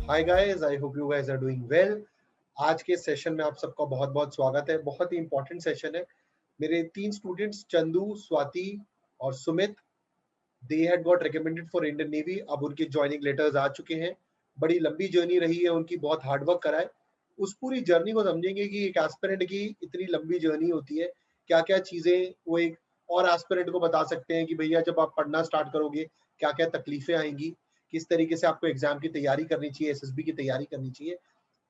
Hi guys, I hope you guys are doing well. आज के session में आप सबका बहुत बहुत स्वागत है। बहुत ही इंपॉर्टेंट सेशन है। मेरे 3 स्टूडेंट्स चंदू, स्वाति और Sumit, they had got recommended for Indian navy. अब उनके ज्वाइनिंग लेटर्स आ चुके हैं। बड़ी लंबी जर्नी रही है उनकी, बहुत हार्डवर्क करा है। उस पूरी जर्नी को समझेंगे कि एक एस्पिरेंट की इतनी लंबी जर्नी होती है, क्या क्या चीजें वो एक और एस्पिरेंट को बता सकते हैं कि भैया जब आप पढ़ना स्टार्ट करोगे क्या क्या तकलीफें आएंगी, किस तरीके से आपको एग्जाम की तैयारी करनी चाहिए, एसएसबी की तैयारी करनी चाहिए।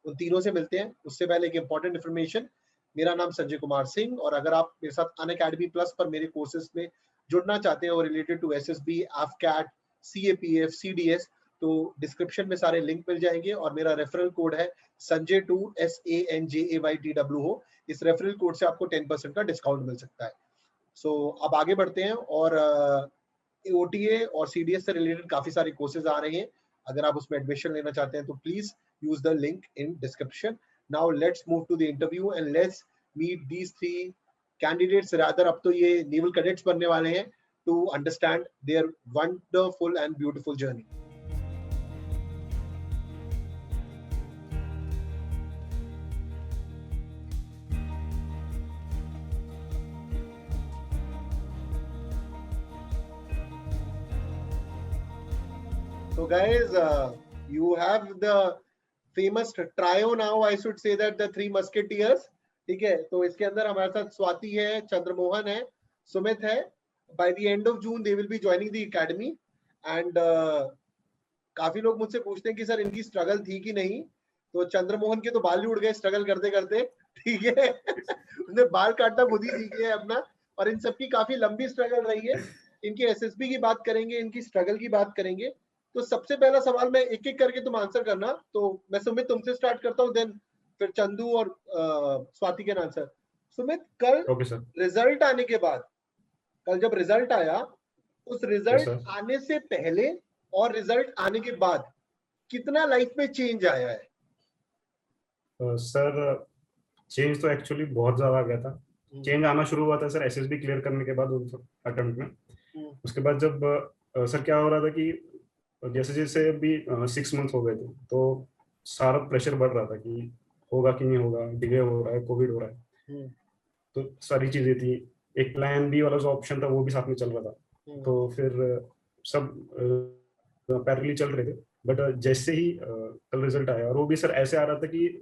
उन तीनों से मिलते हैं। उससे पहले एक इंपॉर्टेंट इन्फॉर्मेशन, मेरा नाम संजय कुमार सिंह, और अगर आप मेरे साथ अनअकैडमी प्लस पर मेरे कोर्सेज में जुड़ना चाहते हैं और related to SSB, AFCAT, CAPF, CDS, तो डिस्क्रिप्शन में सारे लिंक मिल जाएंगे और मेरा रेफरल कोड है संजय2 SANJAYTW हो। इस रेफरल कोड से आपको 10% का डिस्काउंट मिल सकता है। सो अब आगे बढ़ते हैं और ओटीए और सीडीएस से रिलेटेड काफी सारे कोर्सेज आ रहे हैं। अगर आप उसमें एडमिशन लेना चाहते हैं तो please use the link in description. Now let's move to the interview and let's meet these 3 candidates. Rather, अब तो ये naval cadets बनने वाले हैं, to understand their wonderful and beautiful journey. So guys, you have the famous trio now. I should say that the 3 musketeers. ठीक है, तो इसके अंदर हमारे साथ स्वाति है, चंद्रमोहन है, सुमित है. By the end of June they will be joining the academy and काफी लोग मुझसे पूछते हैं कि सर इनकी स्ट्रगल थी कि नहीं। तो चंद्रमोहन के तो बाल ही उड़ गए स्ट्रगल करते करते, ठीक है। उसने बाल काटना खुद ही सीख लिया अपना। और इन सबकी काफी लंबी स्ट्रगल रही है। इनकी एसएसबी की बात करेंगे, इनकी स्ट्रगल की बात करेंगे। तो सबसे पहला सवाल मैं एक एक करके तुम आंसर करना। तो मैं सुमित तुमसे स्टार्ट करता हूँ, देन फिर चंदू और स्वाति के आंसर। सुमित, कल रिजल्ट आने के बाद, कल जब रिजल्ट आया, उस रिजल्ट आने से पहले और रिजल्ट आने के बाद कितना लाइफ में चेंज आया है? सर चेंज तो एक्चुअली बहुत ज्यादा आ गया था। चेंज आना शुरू हुआ था सर एसएसबी क्लियर करने के बाद उस अटेम्प्ट में। उसके बाद जब सर क्या हो रहा था कि जैसे जैसे अभी 6 मंथ हो गए थे तो सारा प्रेशर बढ़ रहा था कि होगा कि नहीं होगा, डिले हो रहा है, कोविड हो रहा है, तो सारी चीजें थी। एक प्लान बी वाला जो ऑप्शन था वो भी साथ में चल रहा था। तो फिर सब पैरेलली चल रहे थे। बट जैसे ही कल रिजल्ट आया, और वो भी सर ऐसे आ रहा था कि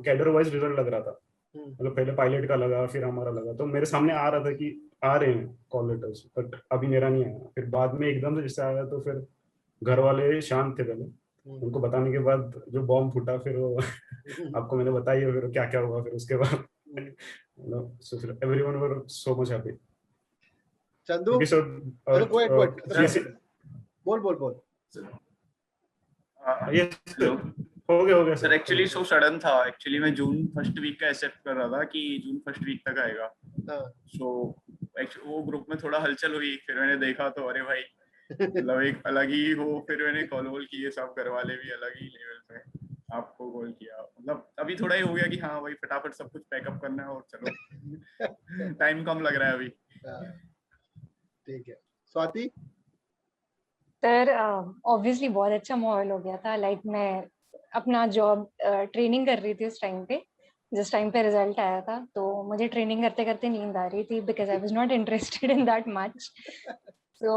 कैडर वाइज रिजल्ट लग रहा था। मतलब पहले पायलट का लगा, फिर हमारा लगा, तो मेरे सामने आ रहा था कि आ रहे हैं कॉल लेटर्स, बट अभी मेरा नहीं आया। फिर बाद में एकदम से जैसे आया तो फिर घर वाले शांत थे पहले। उनको बताने के बाद जो बॉम्ब फूटा, फिर वो आपको मैंने बताई है फिर क्या क्या हुआ फिर उसके बाद। so everyone were so much happy. Chandu, बोल। हो गया सर। एक्चुअली सो सडन था। एक्चुअली मैं जून फर्स्ट वीक का एक्सेप्ट कर रहा था कि जून फर्स्ट वीक तक आएगा। सो वो ग्रुप में थोड़ा हलचल हुई, फिर मैंने देखा तो अरे भाई मतलब एक अलग ही हो। फिर मैंने कॉल वॉल किए, सब घर वाले भी अलग ही लेवल पे, आपको कॉल किया। मतलब अभी थोड़ा ही हो गया कि हाँ भाई फटाफट सब कुछ पैकअप करना है और चलो। टाइम कम लग रहा है अभी। ठीक है। स्वाति? सर ऑब्वियसली बहुत अच्छा माहौल हो गया था। लाइक मैं अपना जॉब ट्रेनिंग कर रही थी उस टाइम पे, जिस टाइम पे रिजल्ट आया था। तो मुझे ट्रेनिंग करते करते नींद आ रही थी because I was not interested in that much. So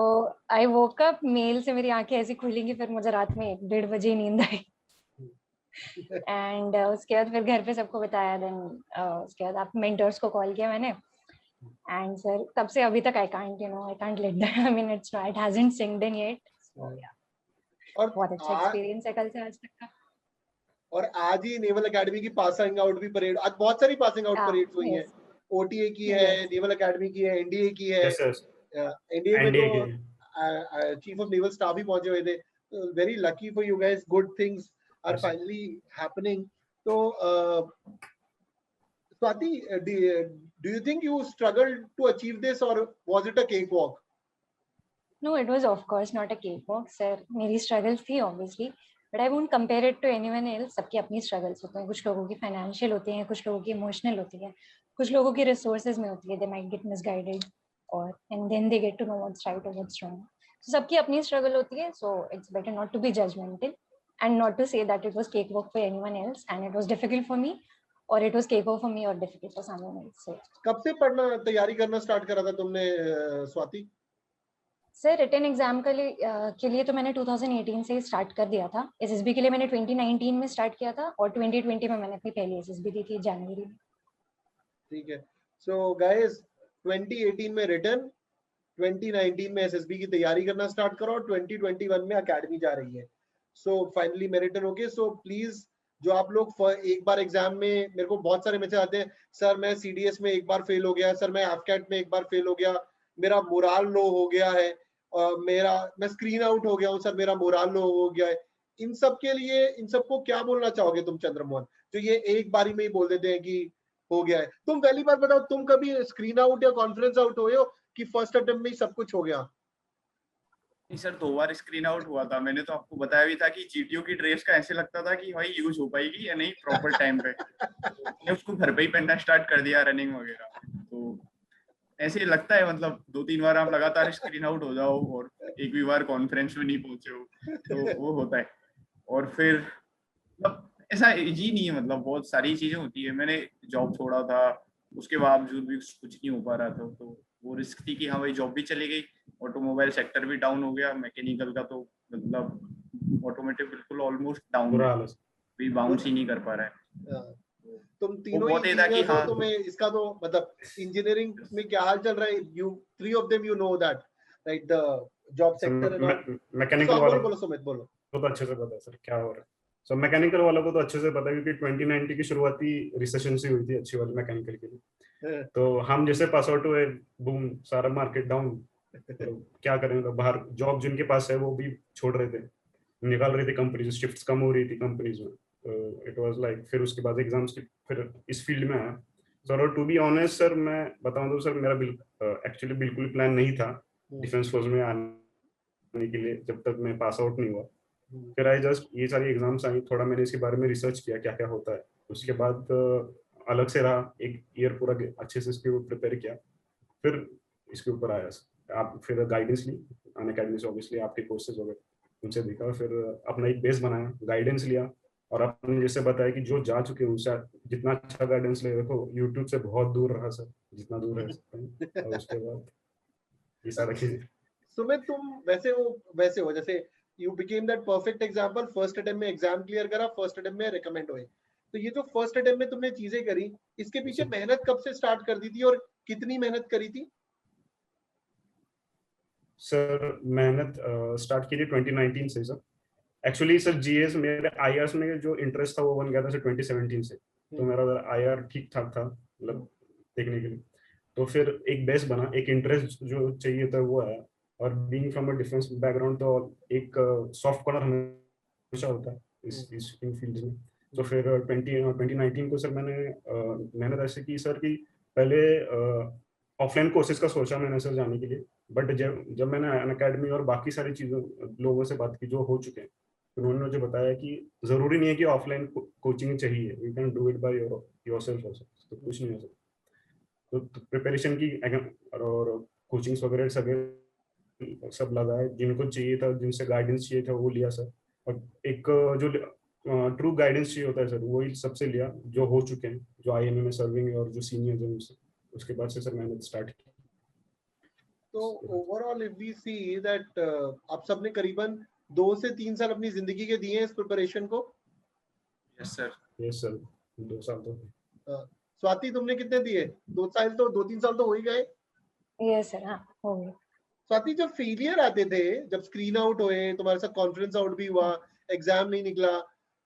I woke up, मेल से मेरी आंखें ऐसी खुलेंगी, फिर मुझे रात में 1-1:30 बजे नींद आई। एंड उसके बाद फिर घर पे सबको बताया। देन उसके बाद आप मेंटर्स को कॉल किया मैंने। एंड सर तब से अभी तक I can't let that, I mean it hasn't sinked in yet. So yeah. और बहुत अच्छा एक्सपीरियंस है कल से आज तक का। और आज ही नेवल एकेडमी की पासिंग आउट भी परेड, आज बहुत सारी पासिंग आउट परेड्स हुई हैं। ओटीए की है, नेवल एकेडमी की है, एनडीए की है। एनडीए में तो चीफ ऑफ नेवल स्टाफ भी पहुंचे हुए थे। Very lucky for you guys, good things are finally happening. तो Swati, do you think you struggled to achieve this or was it a cakewalk? No, it was of course not a cakewalk, sir. मेरी struggles थी obviously, but I won't compare it to anyone else. सबकी अपनी struggles होते हैं। कुछ लोगों की financial होती हैं, कुछ लोगों की emotional होती है, कुछ लोगों की resources में होती है। They might get misguided, and then they get to know what's right or what's wrong. So सबकी अपनी struggle होती है, so it's better not to be judgmental. and not to say that it was cakewalk for anyone else, and it was difficult for me, or it was cakewalk for me or difficult for someone else. So कब से पढ़ना तैयारी करना start करा था तुमने Swati? Sir written exam के लिए तो मैंने 2018 से स्टार्ट कर दिया था. एसएसबी के लिए मैंने 2019 में स्टार्ट किया था और 2020 में मैंने अपनी पहली एसएसबी दी थी जनवरी में. ठीक है. सो गाइस 2018 में रिटन, 2019 में एसएसबी की तैयारी करना स्टार्ट करो और 2021 में एकेडमी जा रही है. सो फाइनली मेरिटन हो गए. सो प्लीज जो आप लोग एक बार एग्जाम में, मेरे को बहुत सारे मैसेज आते हैं, सर मैं सीडीएस में एक बार फेल हो गया, सर मैं एफकैट में एक बार फेल हो गया, मेरा मोराल लो हो गया है, मैं स्क्रीन आउट हो गया हूँ सर, मेरा मोराल लो हो गया है. इन सब के लिए, इन सबको क्या बोलना चाहोगे तुम चंद्रमोहन, जो ये एक बारी में ही बोल देते हैं कि हो गया है? तुम पहली बार बताओ, तुम कभी स्क्रीन आउट या कॉन्फ्रेंस आउट हुए हो कि फर्स्ट अटेम्प्ट में ही सब कुछ हो गया? नहीं सर, 2 बार स्क्रीन आउट हुआ था. मैंने तो आपको बताया भी था कि जीटीओ की ड्रेस का ऐसे लगता था कि भाई यूज हो पाएगी या नहीं प्रॉपर टाइम पे. मैंने उसको घर पे ही पहनना स्टार्ट कर दिया, रनिंग वगैरह. तो ऐसे लगता है, मतलब 2-3 बार आप लगातार स्क्रीन आउट हो जाओ और एक भी बार कॉन्फ्रेंस में नहीं पहुंचे हो, तो वो होता है. और फिर मतलब ऐसा इजी नहीं है, मतलब बहुत सारी चीजें होती है. मैंने जॉब छोड़ा था, उसके बावजूद भी कुछ नहीं हो पा रहा था. तो वो रिस्क थी कि हाँ भाई जॉब भी चली गई, ऑटोमोबाइल सेक्टर भी डाउन हो गया, मैकेनिकल का तो मतलब ऑटोमोटिव बिल्कुल ऑलमोस्ट डाउन, भी बाउंस ही नहीं कर पा रहा है. तुम तीनों इंजीनियर हो, तुम्हें इसका तो मतलब इंजीनियरिंग में क्या हाल चल रहा है? You 3 of them you know that, right? The job sector and all. Mechanical वाला बोलो सुमित, बोलो. तो अच्छे से पता है सर क्या हो रहा है. सो मैकेनिकल वालों को तो अच्छे से पता है क्योंकि 2019 की शुरुआती रिसेशन से हुई थी अच्छी वाली मैकेनिकल के लिए. तो हम जैसे पास आउट हुए, बूम, सारा मार्केट डाउन. तो क्या करें, तो बाहर जॉब जिनके पास है वो भी छोड़ रहे थे, निकाल रही थी कंपनीज, शिफ्ट्स कम हो रही थी कंपनीज में. इट वाज लाइक, फिर उसके बाद एग्जाम्स की, फिर इस फील्ड में आया. सर और टू बी ऑनेस्ट सर, मैं बताऊं तो सर मेरा एक्चुअली बिल्कुल प्लान नहीं था डिफेंस फोर्स में आने के लिए जब तक मैं पास आउट नहीं हुआ. फिर आई जस्ट, ये सारी एग्जाम्स आई, थोड़ा मैंने इसके बारे में रिसर्च किया क्या क्या होता है. उसके बाद अलग से रहा, एक ईयर पूरा अच्छे से इसके ऊपर प्रिपेयर किया, फिर इसके ऊपर आया. आप फिर गाइडेंस ली अनअकैडमी से, ऑब्वियसली आपके कोर्सेज वगैरह उनसे देखा, फिर अपना एक बेस बनाया, गाइडेंस लिया. और आपने जैसे बताया कि जो जा चुके हैं उनसे जितना अच्छा गाइडेंस ले, देखो यूट्यूब से बहुत दूर रहा सर, जितना दूर रह सकते हैं. और उसके बाद ये सारा चीज. सुमित तुम वैसे हो जैसे you became that perfect example. First attempt में एग्जाम क्लियर करा, फर्स्ट अटेम्प्ट में रिकमेंड हुए. तो ये जो फर्स्ट अटेम्प्ट में तुमने चीजें करी, इसके पीछे मेहनत कब से स्टार्ट कर दी थी और कितनी मेहनत करी थी? सर मेहनत स्टार्ट की थी 2019 से सर. एक्चुअली सर जीएस, मेरे आईआर में जो इंटरेस्ट था वो बन गया था सर 2017 से. तो मेरा आईआर ठीक ठाक था मतलब देखने के लिए. तो फिर एक बेस बना, एक इंटरेस्ट जो चाहिए था वो आया. और being from a defence background तो एक सॉफ्ट कॉर्नर हमेशा होता है इस इन फील्ड में. तो फिर 2019 को सर मैंने मेहनत ऐसे की सर कि पहले ऑफलाइन कोर्सेज का सोचा मैंने सर जाने के लिए. बट जब मैंने अनअकैडमी और बाकी सारी चीज़ों लोगों से बात की जो हो चुके हैं, उन्होंने मुझे बताया कि जरूरी नहीं है कि ऑफलाइन कोचिंग चाहिए, you can do it by yourself also. तो कुछ नहीं हो सकता. तो प्रिपरेशन की और कोचिंग्स वगैरह सब लगाए, जिनको चाहिए था, जिनसे गाइडेंस चाहिए था वो लिया सर. और एक जो ट्रू गाइडेंस चाहिए होता है सर, वही सबसे लिया जो हो चुके हैं, जो आईएमए में सर्विंग है और जो सीनियर है उनसे. उसके बाद से सर मेहनत स्टार्ट की. तो overall if we see that आप सबने करीबन 2 से 3 साल अपनी जिंदगी के दिए हैं इस प्रिपरेशन को. Yes sir. 2 साल तो. स्वाति तुमने कितने दिए? 2-3 साल तो हो ही गए. यस सर, हाँ हो गए. स्वाति जब फेलियर आते थे, जब स्क्रीन आउट हुए, तुम्हारे साथ कॉन्फ्रेंस आउट भी हुआ, एग्जाम नहीं निकला,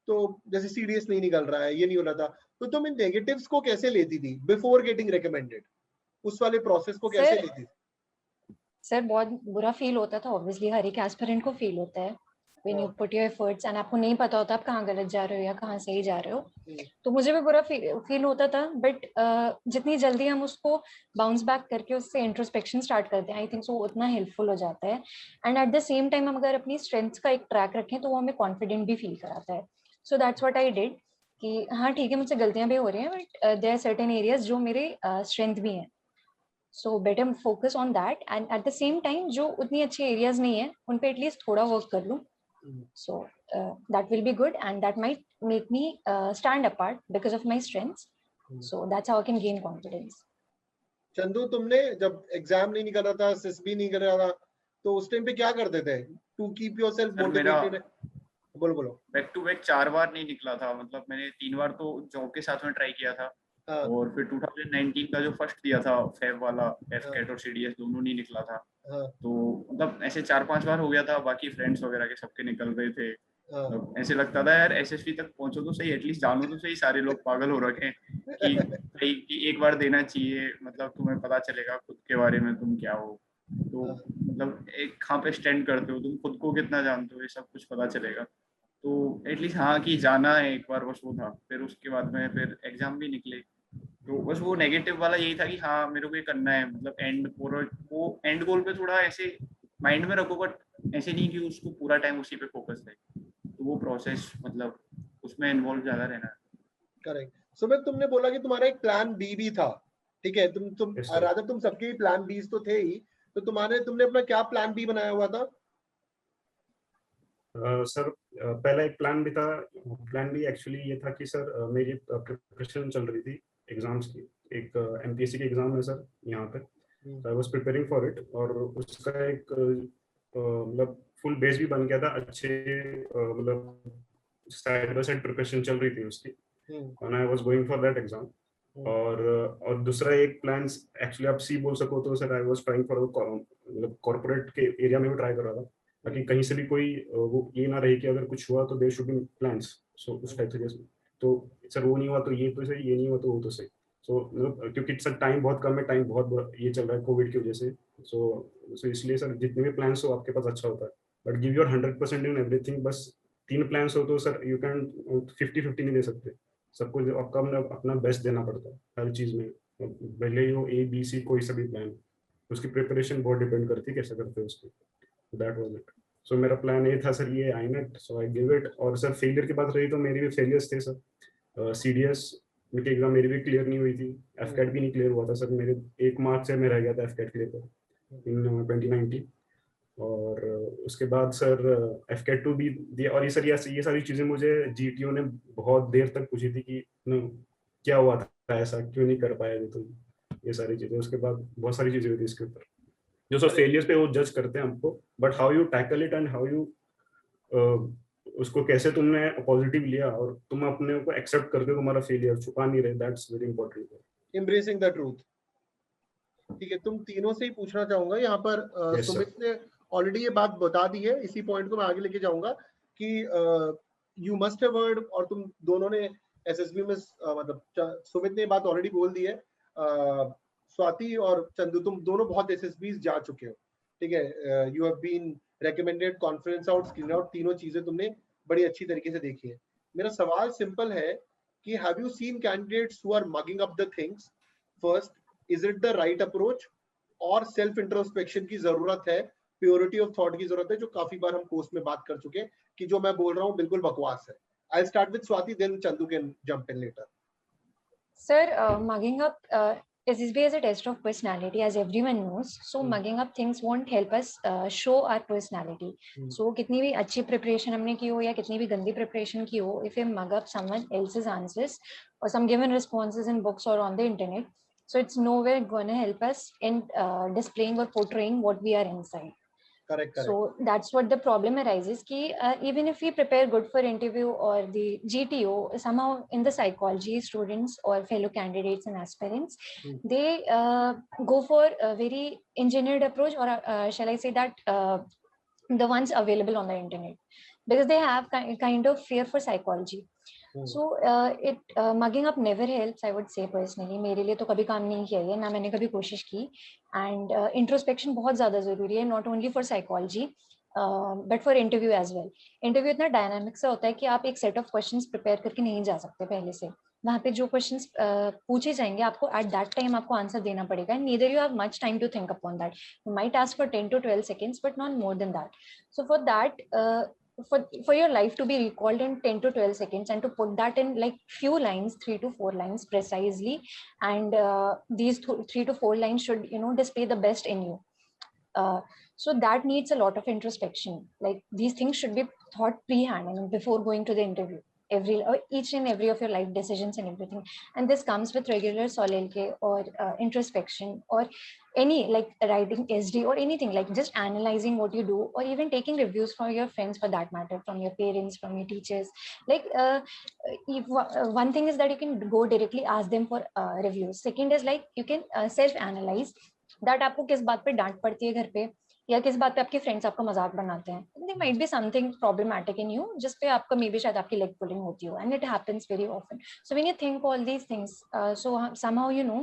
तो जैसे सीडीएस नहीं निकल रहा है, ये नहीं हो रहा था, तो तुम इन नेगेटिव्स को कैसे लेती थी बिफोर गेटिंग रिकमेंडेड? उस वाले प्रोसेस को कैसे लेती थी? सर बहुत बुरा फील होता था, ऑब्वियसली हर एक एस्पिरेंट को फील होता है when you put your efforts and आपको नहीं पता होता आप कहाँ गलत जा रहे हो या कहाँ सही जा रहे हो. तो मुझे भी बुरा फील होता था. बट जितनी जल्दी हम उसको बाउंस बैक करके उससे इंट्रोस्पेक्शन स्टार्ट करते हैं, आई थिंक सो उतना हेल्पफुल हो जाता है. And at the same time हम अगर अपनी स्ट्रेंथ्स का एक ट्रैक रखें तो वो हमें कॉन्फिडेंट भी फील कराता है. So that's what I did कि हाँ ठीक है मुझसे गलतियां भी हो रही हैं, but there are certain areas जो मेरे स्ट्रेंथ भी हैं. So better focus on that, and at the same time जो उतनी अच्छी areas नहीं है उन पे एटलीस्ट थोड़ा वर्क कर लूँ. So that will be good, and that might make me stand apart because of my strengths. So that's how I can gain confidence. Chandu, तुमने जब एग्जाम नहीं निकल रहा था, एसएसबी नहीं कर रहा था, तो उस टाइम पे क्या करते थे टू कीप योरसेल्फ मोटिवेटेड? बोलो। बैक टू बैक 4 बार नहीं निकला था, मतलब मैंने 3 बार तो जॉब के साथ में ट्राई किया था। और फिर 2019 का जो फर्स्ट दिया था फेब वाला, एफकेट और सीडीएस दोनों नहीं निकला था। तो मतलब ऐसे 4-5 बार हो गया था। बाकी फ्रेंड्स वगैरह के सबके निकल रहे थे। तो ऐसे लगता था यार एसएसबी तक पहुंचो तो सही, एटलीस्ट जानो तो सही। सारे लोग पागल हो रखे हैं कि एक बार देना चाहिए, मतलब तुम्हें पता चलेगा खुद के बारे में तुम क्या हो, तो मतलब एक कहाँ पे स्टैंड करते हो, तुम खुद को कितना जानते हो, ये सब कुछ पता चलेगा। तो एटलीस्ट हाँ कि जाना है एक बार, बस वो था। फिर उसके बाद में फिर एग्जाम भी निकले, तो बस वो नेगेटिव वाला यही था कि हाँ मेरे को ये करना है, मतलब वो एंड गोल पे थोड़ा ऐसे माइंड में रखो, बट ऐसे नहीं कि उसको पूरा टाइम उसी पे फोकस है। तो वो प्रोसेस, मतलब उसमें इन्वॉल्व ज्यादा रहना है। करेक्ट। सुमित, तुमने बोला कि तुम्हारा एक प्लान बी भी था, ठीक है? तुम राजा, तुम सबके ही प्लान बीज तो थे ही, तो तुमने अपना क्या प्लान बी बनाया हुआ था? सर पहला एक प्लान भी था। प्लान बी एक्चुअली ये था कि सर मेरी प्रिपरेशन चल रही थी एग्जाम्स की, एक एमपीएससी की एग्जाम है सर यहाँ पे। I was preparing for it, और उसका एक मतलब फुल बेस भी बन गया था। अच्छे मतलब साइड बाय साइड प्रिपरेशन चल रही थी उसकी, and I was going for that exam. और दूसरा एक प्लान एक्चुअली आप सी बोल सको तो sir I was trying for मतलब कॉर्पोरेट के एरिया में भी ट्राई कर रहा था, ताकि कहीं से भी कोई वो ये ना रहे कि अगर कुछ हुआ तो देयर शुड बी प्लान्स। सो उस टाइप से, तो सर वो नहीं हुआ तो ये तो सही, ये नहीं हुआ तो वो तो सही। सो मतलब क्योंकि सर टाइम बहुत कम है, टाइम बहुत ये चल रहा है कोविड की वजह से। सो इसलिए सर जितने भी प्लान्स हो आपके पास अच्छा होता है, but give your 100% in everything. बस 3 प्लान्स हो तो सर यू कैन 50-50 नहीं दे सकते, सबको आपका अपना बेस्ट देना पड़ता है हर चीज में, भले ही हो ए बी सी कोई सा भी प्लान, उसकी प्रिपरेशन बहुत डिपेंड करती है कैसे करते हो उसकी। That was it. सो मेरा प्लान ये था सर, ये आईनेट, सो आई गिव इट। और सर फेलियर की बात रही तो मेरी भी फेलियर्स थे सर। सीडीएस की एग्जाम मेरी भी क्लियर नहीं हुई थी, एफकेट भी नहीं क्लियर हुआ था सर। मेरे 1 मार्क्स से मैं रह गया था एफकेट क्लियर पर इन 2019। और उसके बाद सर एफकेट 2 भी दिया। और ये सारी चीजें मुझे जीटीओ ने बहुत देर तक पूछी थी कि क्या हुआ था, ऐसा क्यों नहीं कर पाया तुम, ये सारी चीजें। उसके बाद बहुत सारी चीजें हुई थी इसके ऊपर, जो सर फेलियर्स पे वो जज करते हैं हमको, but how you tackle it and how you उसको कैसे तुमने पॉजिटिव लिया और तुम अपने को एक्सेप्ट करते हो, तुम्हारा फेलियर छुपा नहीं रहे, that's very important. Embracing the truth. ठीक है, तुम तीनों से ही पूछना चाहूंगा यहाँ पर। सुमित ने ऑलरेडी ये बात बता दी है, इसी पॉइंट को मैं आगे लेके जाऊंगा कि यू मस्ट हैव हर्ड, और तुम दोनों ने एसएसबी में मतलब सुमित ने बात ऑलरेडी बोल दी है, स्वाति और चंदू तुम दोनों बहुत एसएसबीज जा चुके हो, ठीक है? You have been recommended, conference out, screen out, तीनों चीजें तुमने बड़ी अच्छी तरीके से देखी है। मेरा सवाल सिंपल है कि have you seen candidates who are mugging up the things? First, is it the right approach, और सेल्फ इंट्रोस्पेक्शन की जरूरत है, प्योरिटी ऑफ थॉट की जरूरत है, जो काफी बार हम कोर्स में बात कर चुके हैं कि जो मैं बोल रहा हूँ बिल्कुल बकवास है? I'll start with Swati, then Chandu can jump in later. Sir, mugging up SSB is a test of personality, as everyone knows. So mugging up things won't help us show our personality. So कितनी भी अच्छी preparation हमने की हो या कितनी भी गंदी preparation की हो, if we mug up someone else's answers or some given responses in books or on the internet, so it's nowhere going to help us in displaying or portraying what we are inside. Correct. So that's what the problem arises ki even if we prepare good for interview or the GTO, somehow in the psychology, students or fellow candidates and aspirants, they go for a very engineered approach, or shall I say that the ones available on the internet, because they have kind of fear for psychology. So mugging up never helps, I would say personally. मेरे लिए तो कभी काम नहीं किया है, ना मैंने कभी कोशिश की. And introspection बहुत ज़्यादा ज़रूरी है, not only for psychology but for interview as well. Interview इतना dynamic सा होता है कि आप एक set of questions prepare करके नहीं जा सकते पहले से. वहाँ पे जो questions पूछे जाएंगे आपको at that time आपको answer देना पड़ेगा. Neither you have much time to think upon that. You might ask for 10 to 12 seconds, but not more than that. So for that, for your life to be recalled in 10 to 12 seconds and to put that in like few lines, 3 to 4 lines precisely, and these 3 to 4 lines should display the best in you. So that needs a lot of introspection. Like these things should be thought pre-hand, I mean, before going to the interview. Each and every of your life decisions and everything, and this comes with regular solilk or introspection, or any like writing SD or anything, like just analyzing what you do, or even taking reviews from your friends, for that matter, from your parents, from your teachers. Like one thing is that you can go directly ask them for reviews. Second is like you can self analyze that आपको किस बात पे डांट पड़ती है घर पे, या किस बात पे आपके फ्रेंड्स आपका मजाक बनाते हैं. There might be something problematic in you जिस पे आपका मे बी शायद आपकी leg pulling होती हो, and it happens very often. So when you think all these things, so somehow you know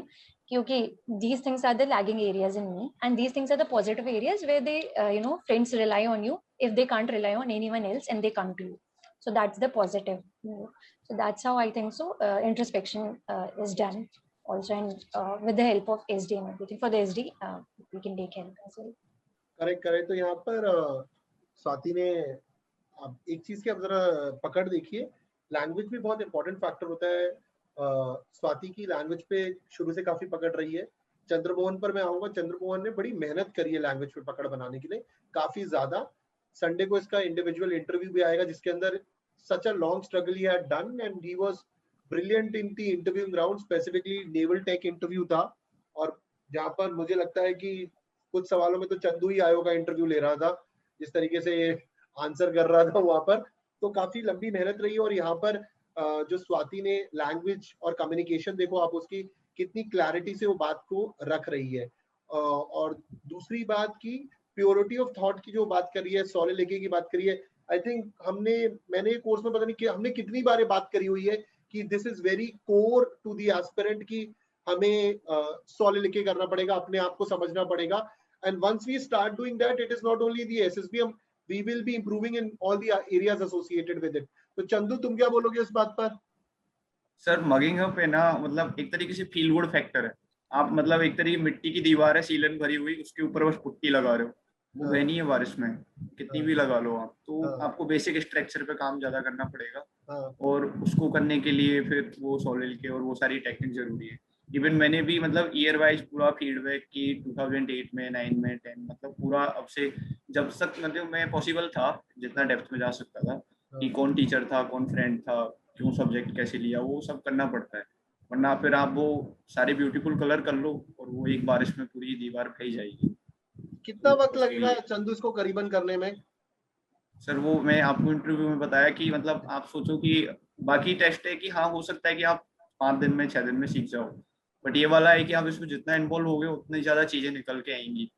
क्योंकि these things are the lagging areas in me, and these things are the positive areas where they friends rely on you if they can't rely on anyone else, and they come to you. So that's the positive. So that's how I think so introspection is done also, and with the help of SD and everything. For the SD we can take help as well. Correct. तो यहाँ पर स्वाति ने अब एक चीज की आप जरा पकड़ देखिए, लैंग्वेज भी बहुत इंपॉर्टेंट फैक्टर होता है. स्वाति की लैंग्वेज पे शुरू से काफी पकड़ रही है. चंद्रमोहन पर मैं आऊंगा. चंद्रमोहन ने बड़ी मेहनत करी है लैंग्वेज पे पकड़ बनाने के लिए, काफी ज्यादा. संडे को इसका इंडिविजुअल इंटरव्यू भी आएगा जिसके अंदर such a long struggle he had done, and he was brilliant in the interviewing round, specifically naval tech interview था. और जहाँ पर मुझे लगता है कि कुछ सवालों में तो चंदू ही आयोग का इंटरव्यू ले रहा था, जिस तरीके से ये आंसर कर रहा था वहां पर. तो काफी लंबी मेहनत रही है. और यहाँ पर जो स्वाति ने लैंग्वेज और कम्युनिकेशन देखो आप, उसकी कितनी क्लैरिटी से वो बात को रख रही है. और दूसरी बात की प्योरिटी ऑफ थॉट की जो बात करी है, सॉलिलिटी की बात करी है. आई थिंक मैंने कोर्स में पता नहीं कि हमने कितनी बार बात करी हुई है कि this is very core to the aspirant की हमें सॉलिलिटी करना पड़ेगा, अपने आप को समझना पड़ेगा. And once we start doing that, it is not only the SSB, we will be improving in all the areas associated with it. तो चंदू, तुम क्या बोलोगे इस बात पर? सर, मगिंग अप है ना, मतलब एक तरीके से फील गुड फैक्टर है. आप मतलब एक तरीके मिट्टी की दीवार है सीलन भरी हुई, उसके ऊपर बस पुट्टी लगा रहे हो, वो बहनी है बारिश में, कितनी भी लगा लो आप, तो आपको बेसिक स्ट्रक्चर पे काम ज्यादा करना पड़ेगा. और उसको करने के लिए फिर वो सॉलिलिटी और वो सारी टेक्निक जरूरी है. इवन मैंने भी मतलब ईयर वाइज पूरा फीडबैक की 2008 में, 9 में, 10, मतलब पूरा अब से जब तक मतलब मैं पॉसिबल था जितना डेप्थ में जा सकता था, कि कौन टीचर था, कौन फ्रेंड था, क्यों सब्जेक्ट कैसे लिया, वो सब करना पड़ता है. वरना फिर आप वो सारे ब्यूटीफुल कलर कर लो और वो एक बारिश में पूरी दीवार फैल जाएगी. कितना वक्त लगेगा चंदू इसको करीबन करने में? सर, वो मैं आपको इंटरव्यू में बताया कि मतलब आप सोचो कि बाकी टेस्ट है कि हाँ हो सकता है कि आप 5 दिन में 6 दिन में सीख जाओ, बट ये वाला है कि आप इसमें जितना इन्वॉल्व होगे उतनी ज्यादा चीजें निकल के आएंगी,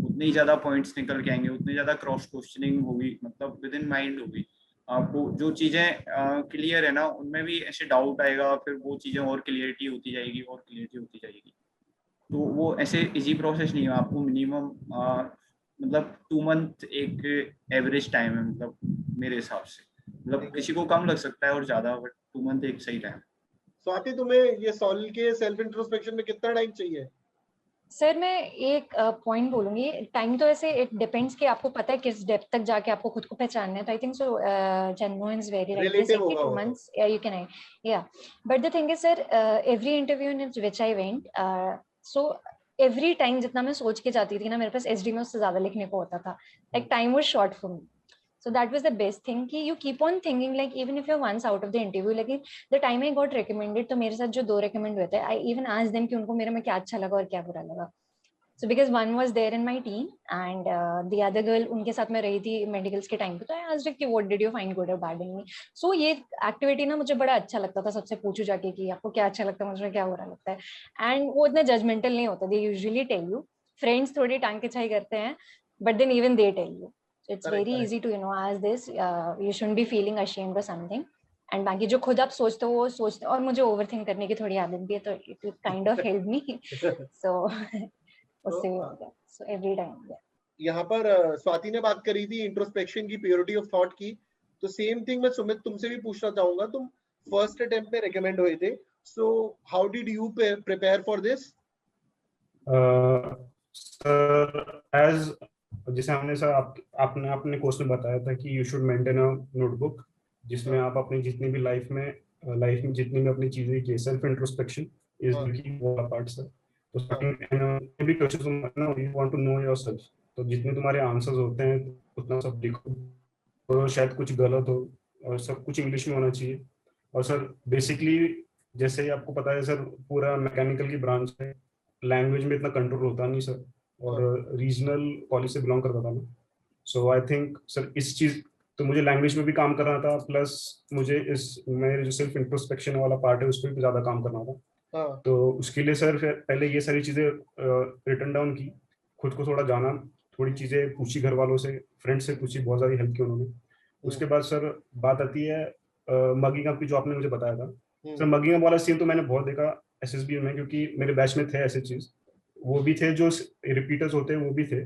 उतनी ज्यादा पॉइंट्स निकल के आएंगे, उतनी ज्यादा क्रॉस क्वेश्चनिंग होगी, मतलब विद इन माइंड होगी. आपको जो चीजें क्लियर है ना, उनमें भी ऐसे डाउट आएगा, फिर वो चीजें और क्लियरिटी होती जाएगी और क्लियरिटी होती जाएगी. तो वो ऐसे इजी प्रोसेस नहीं है. आपको मिनिमम मतलब 2 मंथ एक एवरेज टाइम है, मतलब मेरे हिसाब से. मतलब किसी को कम लग सकता है और ज्यादा, बट 2 मंथ एक सही टाइम. स्वाति, तुम्हें ये सॉलिल के सेल्फ इंट्रोस्पेक्शन में कितना टाइम चाहिए? सर, मैं एक पॉइंट बोलूंगी. टाइम तो ऐसे इट डिपेंड्स कि आपको पता है किस डेप्थ तक जाके आपको खुद को पहचानना है. तो आई think so Chandu is very right. They say 2 months you can, yeah. But the thing is, sir, every interview in which I went, so every time जितना मैं सोच के जाती थी ना, मेरे पास SD में उससे ज्यादा लिखने को होता था. Like time was short for me. So that was the best thing कि you keep on thinking, like even if you're once out of the interview, like the time I got recommended, तो मेरे साथ जो 2 recommend हुए थे, I even asked them कि उनको मेरे में क्या अच्छा लगा और क्या बुरा लगा. So because one was there in my team and the other girl उनके साथ मैं रही थी medicals के time पे, तो I asked her कि what did you find good or bad in me. So ये activity ना मुझे बड़ा अच्छा लगता था, सबसे पूछू जाके कि आपको क्या अच्छा लगता है, मुझे क्या बुरा लगता है. And वो इतना judgmental नहीं होता. They usually tell you. Friends थोड़ी टांग के छाई करते हैं, but then even they tell you. So it's very easy to ask this. You shouldn't be feeling ashamed or something. And बाकी जो खुद आप सोचते हो वो सोचते, और मुझे ओवरथिंक करने की थोड़ी आदत भी है, तो it kind of helped me. So उससे हो गया. So every time. यहाँ पर स्वाति ने बात करी थी इंट्रोस्पेक्शन की, प्योरिटी ऑफ थॉट की. तो सेम थिंग मैं सुमित तुमसे भी पूछना चाहूंगा. तुम फर्स्ट अटेम्प्ट में रिकमेंड हुए थे. So how did you prepare for this? Sir, as जैसे हमने सर आपने अपने कोर्स में बताया था कि you should maintain a notebook जिसमें आप अपनी जितनी भी लाइफ में जितनी भी अपनी चीजें की self introspection is the key वो पार्ट सर. तो starting every question you want to know yourself तो जितने तुम्हारे आंसर्स होते हैं उतना सब लिखो, और शायद कुछ गलत हो, और सब कुछ इंग्लिश में होना चाहिए। और सर बेसिकली जैसे ही आपको पता है सर, पूरा मैकेनिकल की ब्रांच है, लैंग्वेज में इतना कंट्रोल होता नहीं सर, और रीजनल कॉलेज से बिलोंग करता था मैं। सो आई थिंक सर इस चीज, तो मुझे लैंग्वेज में भी काम करना था, प्लस मुझे इस मेरे जो सेल्फ इंट्रोस्पेक्शन वाला पार्ट है उस पर भी ज्यादा काम करना था। तो उसके लिए सर फिर पहले ये सारी चीजें रिटन डाउन की, खुद को थोड़ा जाना, थोड़ी चीजें पूछी घर वालों से, फ्रेंड्स से पूछी, बहुत सारी हेल्प की उन्होंने। उसके बाद सर बात आती है मगिंग अप की, जो आपने मुझे बताया था सर। मगिंग अप वाला सीन तो मैंने बहुत देखा एसएसबी में, क्योंकि मेरे बैच में थे ऐसे चीज, वो भी थे जो रिपीटर्स होते हैं वो भी थे।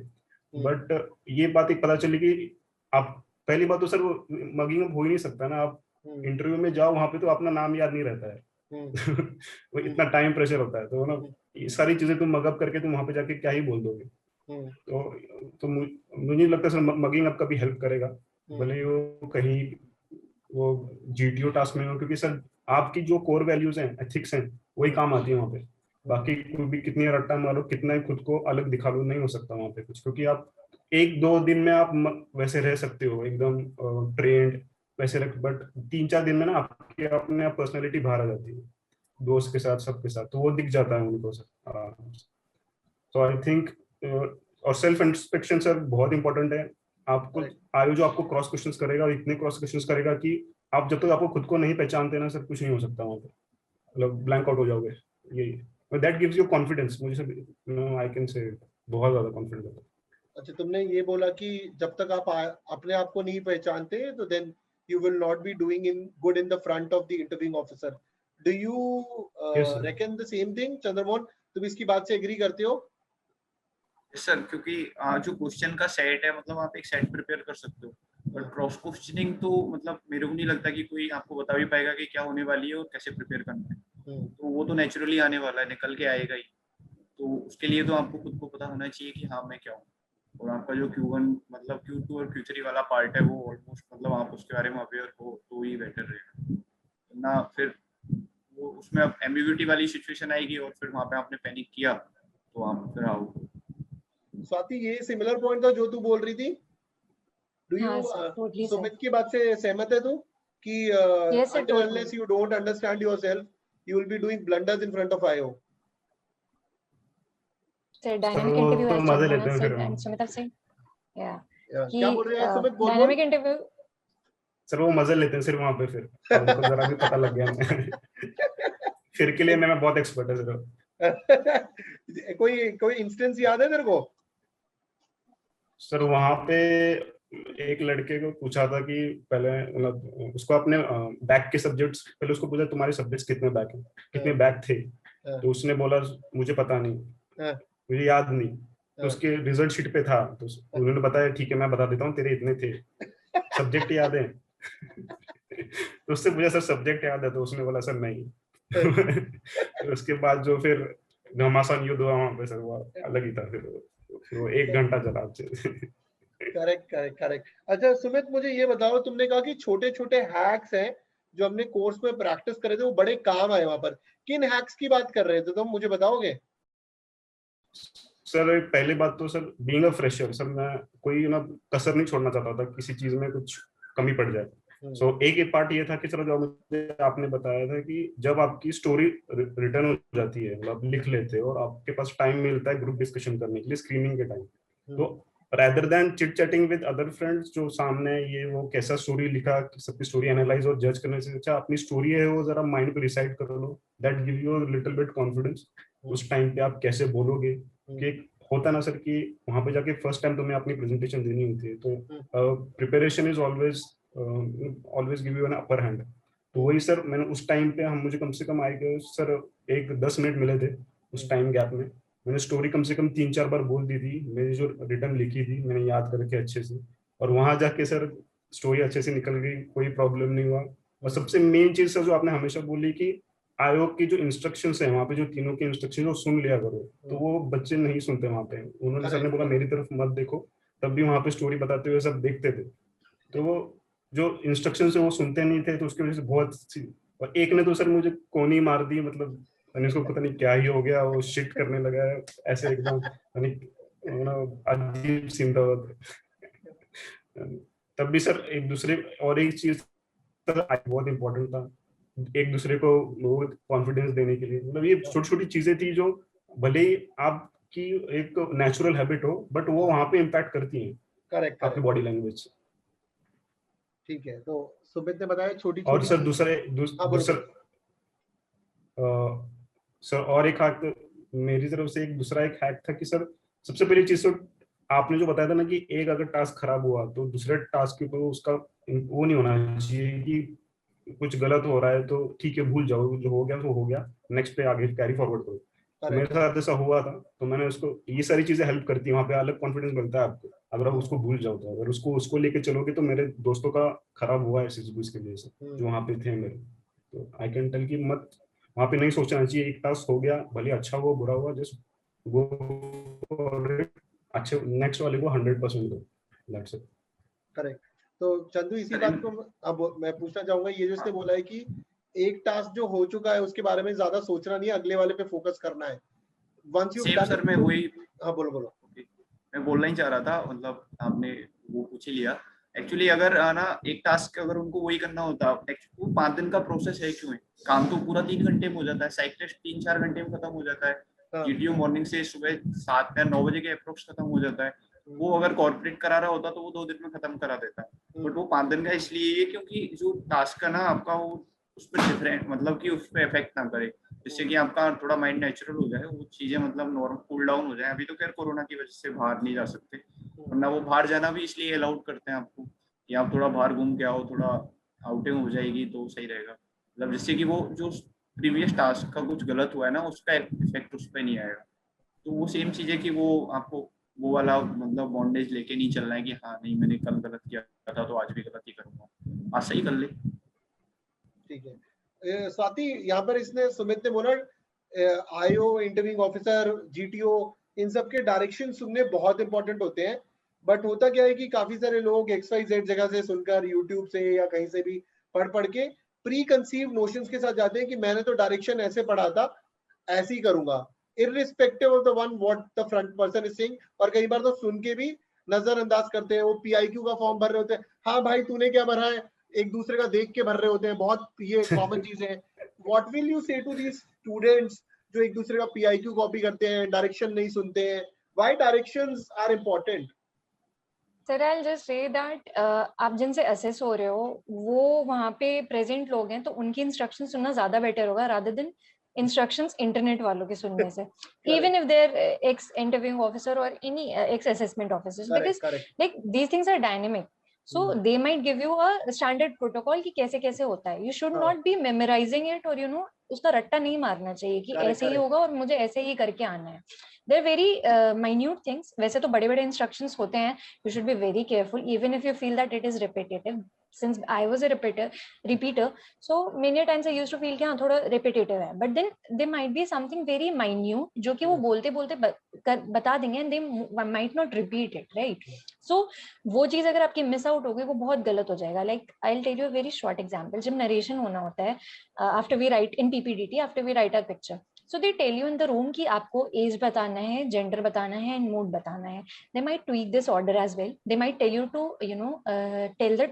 बट ये बात एक पता चली कि आप, पहली बात तो सर वो मगिंग अप हो ही नहीं सकता ना, आप इंटरव्यू में जाओ वहां पे तो अपना नाम याद नहीं रहता है। वो इतना टाइम प्रेशर होता है, तो ना ये सारी चीजें तुम मगअप करके तुम वहां पे जाके क्या ही बोल दोगे। तो मुझे नहीं लगता सर मगिंग अप का भी हेल्प करेगा, भले वो कहीं वो जीटीओ टास्क में हो, क्योंकि सर आपकी जो कोर वैल्यूज हैं, एथिक्स हैं, वही काम आती है वहाँ पे। बाकी कोई भी कितनी रट्टा मारो, कितना ही खुद को अलग दिखा लो, नहीं हो सकता वहाँ पे कुछ, क्योंकि आप एक दो दिन में आप वैसे रह सकते हो एकदम ट्रेंड वैसे रख, बट 3-4 दिन में ना आपकी अपने आप पर्सनैलिटी बाहर आ जाती है, दोस्त के साथ सबके साथ, तो वो दिख जाता है उनको सर। तो आई थिंक और सेल्फ इंस्पेक्शन सर बहुत इंपॉर्टेंट है। आपको आयो जो आपको क्रॉस क्वेश्चंस करेगा, और इतने क्रॉस क्वेश्चंस करेगा कि आप जब तक आपको खुद को नहीं पहचानते ना सर, कुछ नहीं हो सकता वहाँ पे, मतलब ब्लैंक आउट हो जाओगे। ये दैट गिव्स यू कॉन्फिडेंस, मुझे सर आई कैन से बहुत ज्यादा कॉन्फिडेंस होता है। अच्छा, तुमने ये बोला कि जब तक आप अपने आप को नहीं पहचानते तो then you will not be doing good in the front of the interviewing officer. Do you reckon the same thing, Chandramohan? तुम इसकी बात से एग्री करते हो? सर, क्योंकि जो क्वेश्चन का सेट है, मतलब आप एक सेट प्रिपेयर कर सकते हो, बट क्रॉस क्वेश्चनिंग तो मतलब मेरे को नहीं लगता कि कोई आपको बता भी पाएगा कि क्या होने वाली है और कैसे प्रिपेयर करना है। तो वो तो नेचुरली आने वाला है, निकल के आएगा ही। तो उसके लिए तो आपको खुद को पता होना चाहिए कि हाँ मैं क्या हूँ, और आपका जो Q1 मतलब Q2 और Q3 वाला पार्ट है वो ऑलमोस्ट मतलब आप उसके बारे में अवेयर हो तो ही बेटर रहेगा ना। फिर वो उसमें अब एम्बिग्यूटी वाली सिचुएशन आएगी और फिर वहाँ पे आपने पैनिक किया तो आप फिर आओ। स्वाति, ये सिमिलर पॉइंट था जो तू बोल रही थी। डू यू सुमित की बात से सहमत है तू कि until unless you don't understand yourself you will be doing blunders in front of IO? Dynamic interview तो मजे लेते हैं फिर एंड सुमित से क्या बोल रहे हैं सुमित? बोल डायनामिक इंटरव्यू सर वो मजे लेते हैं सिर्फ वहां पे, फिर उनको जरा भी पता लग गया फिर के लिए मैं बहुत एक्सपर्ट है सर। कोई इंस्टेंस याद है तेरे को? सर वहां पे एक लड़के को पूछा था कि पहले मतलब उसको अपने बैक के सब्जेक्ट्स, पहले उसको पूछा तुम्हारे सब्जेक्ट्स कितने बैक हैं, कितने बैक थे, तो उसने बोला मुझे पता नहीं, मुझे याद नहीं। तो उसके रिजल्ट शीट पे था, तो उन्होंने बताया ठीक है मैं बता देता हूँ तेरे इतने थे। सब्जेक्ट याद है? तो उससे पूछा सर सब्जेक्ट याद है, तो उसने बोला सर नहीं। तो उसके बाद जो फिर घमासान युद्ध हुआ वहां पे सर, वो अलग ही था। फिर वो 1 घंटा चला। करेक्ट। अच्छा सुमित, मुझे ये बताओ, तुमने कहा कि छोटे छोटे हैक्स हैं जो हमने कोर्स में प्रैक्टिस करे थे, वो बड़े काम आए वहां पर। किन हैक्स की बात कर रहे थे तुम, मुझे बताओगे? सर पहली बात तो sir being a fresher, sir मैं कोई ना कसर नहीं छोड़ना चाहता था किसी चीज में कुछ कमी पड़ जाए। सो एक पार्ट ये था कि सर जो मुझे आपने बताया था कि जब आपकी स्टोरी रिटर्न हो जाती है, मतलब लिख लेते हो और आपके पास टाइम मिलता है ग्रुप डिस्कशन करने के लिए स्क्रीनिंग के टाइम, तो rather than chit chatting with other friends जो सामने ये वो कैसा स्टोरी लिखा, सबकी स्टोरी एनालाइज और जज करने से अच्छा अपनी स्टोरी है वो जरा माइंड पे रिसाइट कर लो, that give you a little bit confidence. उस टाइम पे आप कैसे बोलोगे, कि होता ना सर कि वहां पे जाके फर्स्ट टाइम तुम्हें अपनी प्रेजेंटेशन देनी होती है, तो preparation is always give you an upper hand. तो वही सर मैंने उस टाइम पे मुझे कम से कम आए गए सर 1-10 मिनट मिले थे उस टाइम गैप में। मैंने स्टोरी कम से कम 3-4 बार बोल दी थी, मेरी जो रिटर्न लिखी थी मैंने याद करके अच्छे से, और वहां जाके सर स्टोरी अच्छे से निकल गई, कोई प्रॉब्लम नहीं हुआ। और सबसे मेन चीज सर जो आपने हमेशा बोली कि आयोग की जो इंस्ट्रक्शंस है वहाँ पे, जो तीनों के इंस्ट्रक्शन सुन लिया करो, तो वो बच्चे नहीं सुनते वहाँ पे। उन्होंने सर ने बोला मेरी तरफ मत देखो, तब भी वहाँ पे स्टोरी बताते हुए सब देखते थे, तो वो जो इंस्ट्रक्शन है वो सुनते नहीं थे, तो उसकी वजह से बहुत। और एक ने तो सर मुझे कोनी मार दी, मतलब उसको पता नहीं क्या ही हो गया, वो शिट करने लगा है ऐसे एकदम, अजीब सीन था वो। तब भी सर एक दूसरे, और एक चीज बहुत इम्पोर्टेंट था, एक दूसरे को वो कॉन्फिडेंस देने के लिए। मतलब ये छोटी छोटी चीजें थी जो भले ही आपकी एक नेचुरल हैबिट हो, बट वो वहां पे इम्पैक्ट करती हैं। करेक्ट, आपकी बॉडी लैंग्वेज। ठीक है, तो सुमित ने बताया छोटी और छोटी। सर सर और एक हैक मेरी तरफ से, एक दूसरा एक हैक था कि सर सबसे पहली चीज तो आपने जो बताया था ना कि एक अगर टास्क खराब हुआ तो दूसरे टास्क के ऊपर उसका वो नहीं होना चाहिए कि कुछ गलत हो रहा है तो ठीक है भूल जाओ, जो हो गया तो हो गया, नेक्स्ट पे आगे कैरी फॉरवर्ड करो। तो मेरे साथ ऐसा हुआ था, तो मैंने उसको, ये सारी चीजें हेल्प करती है, वहाँ पे अलग कॉन्फिडेंस मिलता है आपको अगर आप उसको भूल जाओ। तो अगर उसको लेके चलोगे, तो मेरे दोस्तों का खराब हुआ है इसकी वजह से, जो वहाँ पे थे मेरे। तो आई कैन टेल कि मत वहाँ पे नहीं सोचना चाहिए, एक टास्क हो गया भले अच्छा हुआ बुरा हुआ, जस्ट वो अच्छे नेक्स्ट वाले को 100% दो। That's it. करेक्ट। तो चंदू इसी बात को अब मैं पूछना चाहूंगा, ये जो इसने बोला है कि एक टास्क जो हो चुका है उसके बारे में ज्यादा सोचना नहीं है, अगले वाले पे फोकस करना है। Once you done. सर मैं वही, हाँ बोलो। मैं बोलना ही चाह रहा था, मतलब आपने वो पूछ ही लिया। एक्चुअली अगर ना एक टास्क अगर उनको वही करना होता, वो 5 दिन का प्रोसेस है, क्यों है, काम तो पूरा 3 घंटे में हो जाता है, साइक टेस्ट 3-4 घंटे में खत्म हो जाता है, जीटीओ मॉर्निंग से सुबह 7 या 9 बजे के अप्रोक्स खत्म हो जाता है। वो अगर कॉर्पोरेट करा रहा होता तो वो 2 दिन में खत्म करा देता है, बट वो 5 दिन का इसलिए है क्योंकि जो टास्क है ना आपका, वो उस पर डिफरेंट, मतलब कि उस पर इफेक्ट ना करे, जिससे कि आपका थोड़ा माइंड नेचुरल हो जाए, वो चीजें मतलब नॉर्मल कूल डाउन हो जाए। अभी तो खैर कोरोना की वजह से बाहर नहीं जा सकते, वरना वो बाहर जाना भी इसलिए अलाउड करते हैं आपको कि आप थोड़ा बाहर घूम के आओ, थोड़ा आउटिंग हो जाएगी तो सही रहेगा, मतलब जिससे कि वो जो प्रीवियस टास्क का कुछ गलत हुआ है ना, उसका इफेक्ट उस पर नहीं आएगा। तो वो सेम चीज है कि वो आपको वो वाला मतलब बॉन्डेज लेके नहीं चलना है कि हाँ नहीं मैंने कल गलत किया था तो आज भी गलत ही करूंगा, आज सही कर ले। ठीक है स्वाति, यहाँ पर इसने सुमित ने बोला आईओ, इंटरव्यूइंग ऑफिसर, जीटीओ, इन सब के डायरेक्शन सुनने बहुत इंपॉर्टेंट होते हैं, बट होता क्या है कि काफी सारे लोग XYZ जगह से सुनकर, यूट्यूब से या कहीं से भी पढ़ के प्री कंसीव नोशंस के साथ जाते हैं कि मैंने तो डायरेक्शन ऐसे पढ़ा था, ऐसे ही करूंगा, irrespective of the one what the front person is saying. और कई बार तो सुन के भी नजरअंदाज करते हैं। वो PIQ का फॉर्म भर रहे होते हैं, हाँ भाई तूने क्या भरा है, एक दूसरे का देख के भर रहे होते हैं, बहुत ये कॉमन चीजें हैं। व्हाट विल यू से टू दीस स्टूडेंट्स जो एक दूसरे का PIQ कॉपी करते हैं, डायरेक्शन नहीं सुनते हैं? Why directions are important? Sir I just say that आप जिनसे असेस हो रहे हो वो वहाँ पे प्रेजेंट लोग हैं, तो उनकी इंस्ट्रक्शन सुनना ज्यादा बेटर होगा रादर देन इंस्ट्रक्शंस इंटरनेट वालों के सुनने से, even if they're ex interviewing officer or any ex assessment officers, because like these things are dynamic, so they might give you a standard protocol कि कैसे कैसे होता है. You should not be memorizing it or you know उसका रट्टा नहीं मारना चाहिए कि ऐसे ही होगा और मुझे ऐसे ही करके आना है. They're very minute things. वैसे तो बड़े बड़े instructions होते हैं. You should be very careful even if you feel that it is repetitive. Since I was a repeater, so many times I used to feel कि हाँ थोड़ा repetitive है. But then there might be something very minute जो कि वो बोलते बोलते बता देंगे and they might not repeat it, right? So वो चीज अगर आपकी मिस आउट होगी वो बहुत गलत हो जाएगा. Like I'll tell you a very short example. जब narration होना होता है after we write in PPDT, after we write our picture. So they tell you in the room कि आपको age बताना है, gender बताना है, and mood बताना है. They might tweak this order as well. They might tell you to, you know,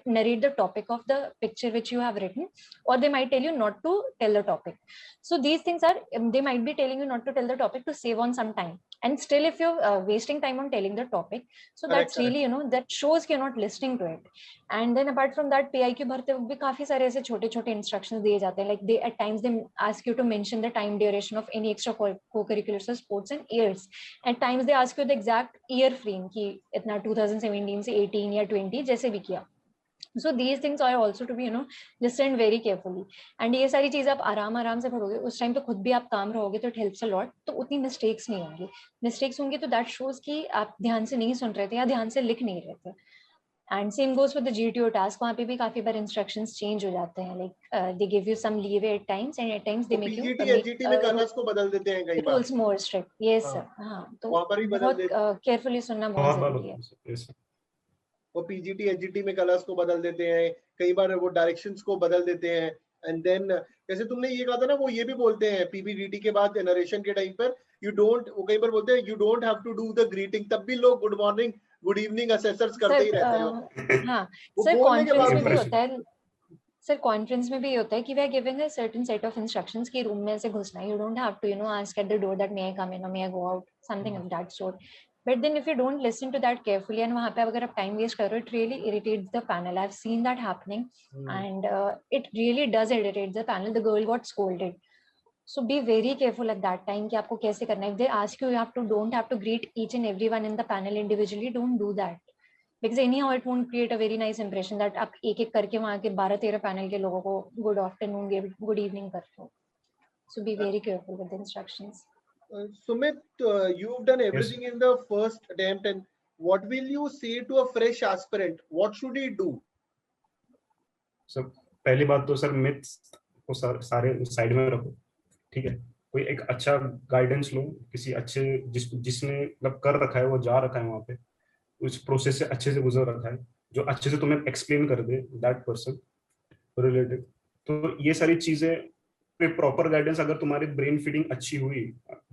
narrate the topic of the picture which you have written, or they might tell you not to tell the topic. So these things are, they might be telling you not to tell the topic to save on some time. And still, if you're wasting time on telling the topic, so that's really, you know, that shows you're not listening to it. And then apart from that, PIQ भरते वक्त भी काफी सारे ऐसे छोटे-छोटे instructions दिए जाते हैं. Like they at times they ask you to mention the time duration of any extra co-curriculars or sports and years. At times they ask you the exact year frame कि इतना 2017 से 18 या 20 जैसे भी किया. So these things are also to be, you know, listened very carefully. And ये सारी चीजें आप आराम से पढ़ोगे, उस टाइम तो खुद भी आप काम रहोगे, तो it helps a lot. तो उतनी mistakes नहीं होंगी. Mistakes होंगी तो that shows कि आप ध्यान से नहीं सुन रहे थे या ध्यान से लिख नहीं रहे थे. And same goes with the GTO task. वहाँ पे भी काफी बार instructions change हो जाते हैं. Like they give you some leeway at times, and at times they make you PGT में colors को बदल देते हैं कई बार. Rules more strict. Yes sir. हाँ तो वहाँ पर भी बदल देते हैं. carefully सुनना बहुत जरूरी है. वो PGT HGT में कलर्स को बदल देते हैं, कई बार वो डायरेक्शंस को बदल देते हैं. एंड देन जैसे तुमने ये कहा था ना, वो ये भी बोलते हैं PPDT के बाद नरेशन के टाइम पर यू डोंट, वो कई बार बोलते हैं you don't have to do the greeting, तब भी लोग good morning good evening assessors करते ही रहते हो। हाँ वो सर, बोलने के कॉन्फ्रेंस बाद में भी भी होता है सर, कॉन्फ्रेंस में भी ये होता है कि we are giving a certain set of instructions कि रूम में से घुसना, you don't have to ask at the door that may I come in और may I go out, something of that sort. But then if you don't listen to that carefully and वहां पे अगर आप time waste कर रहे हो, it really irritates the panel. I have seen that happening and it really does irritate the panel. The girl got scolded. So be very careful at that time कि आपको कैसे करना है। If they ask you, you have to don't have to greet each and everyone in the panel individually. Don't do that because anyhow it won't create a very nice impression that आप एक एक करके वहाँ के 12-13 panel के लोगों को good afternoon, good evening कर रहे हो। So be very careful with the instructions. Sumit, you've done everything in the first attempt, and what will you say to a fresh aspirant? What should he do? Sir पहली बात तो sir myths को सारे side में रखो, ठीक है। कोई एक अच्छा गाइडेंस लो, किसी अच्छे जिसने मतलब कर रखा है, वो जा रखा है वहाँ पे, उस प्रोसेस से अच्छे से गुजर रखा है, जो अच्छे से तुम्हें एक्सप्लेन कर दे दैट पर्सन रिलेटेड। तो ये सारी चीजें पे प्रॉपर गाइडेंस, अगर तुम्हारी ब्रेन फीडिंग अच्छी हुई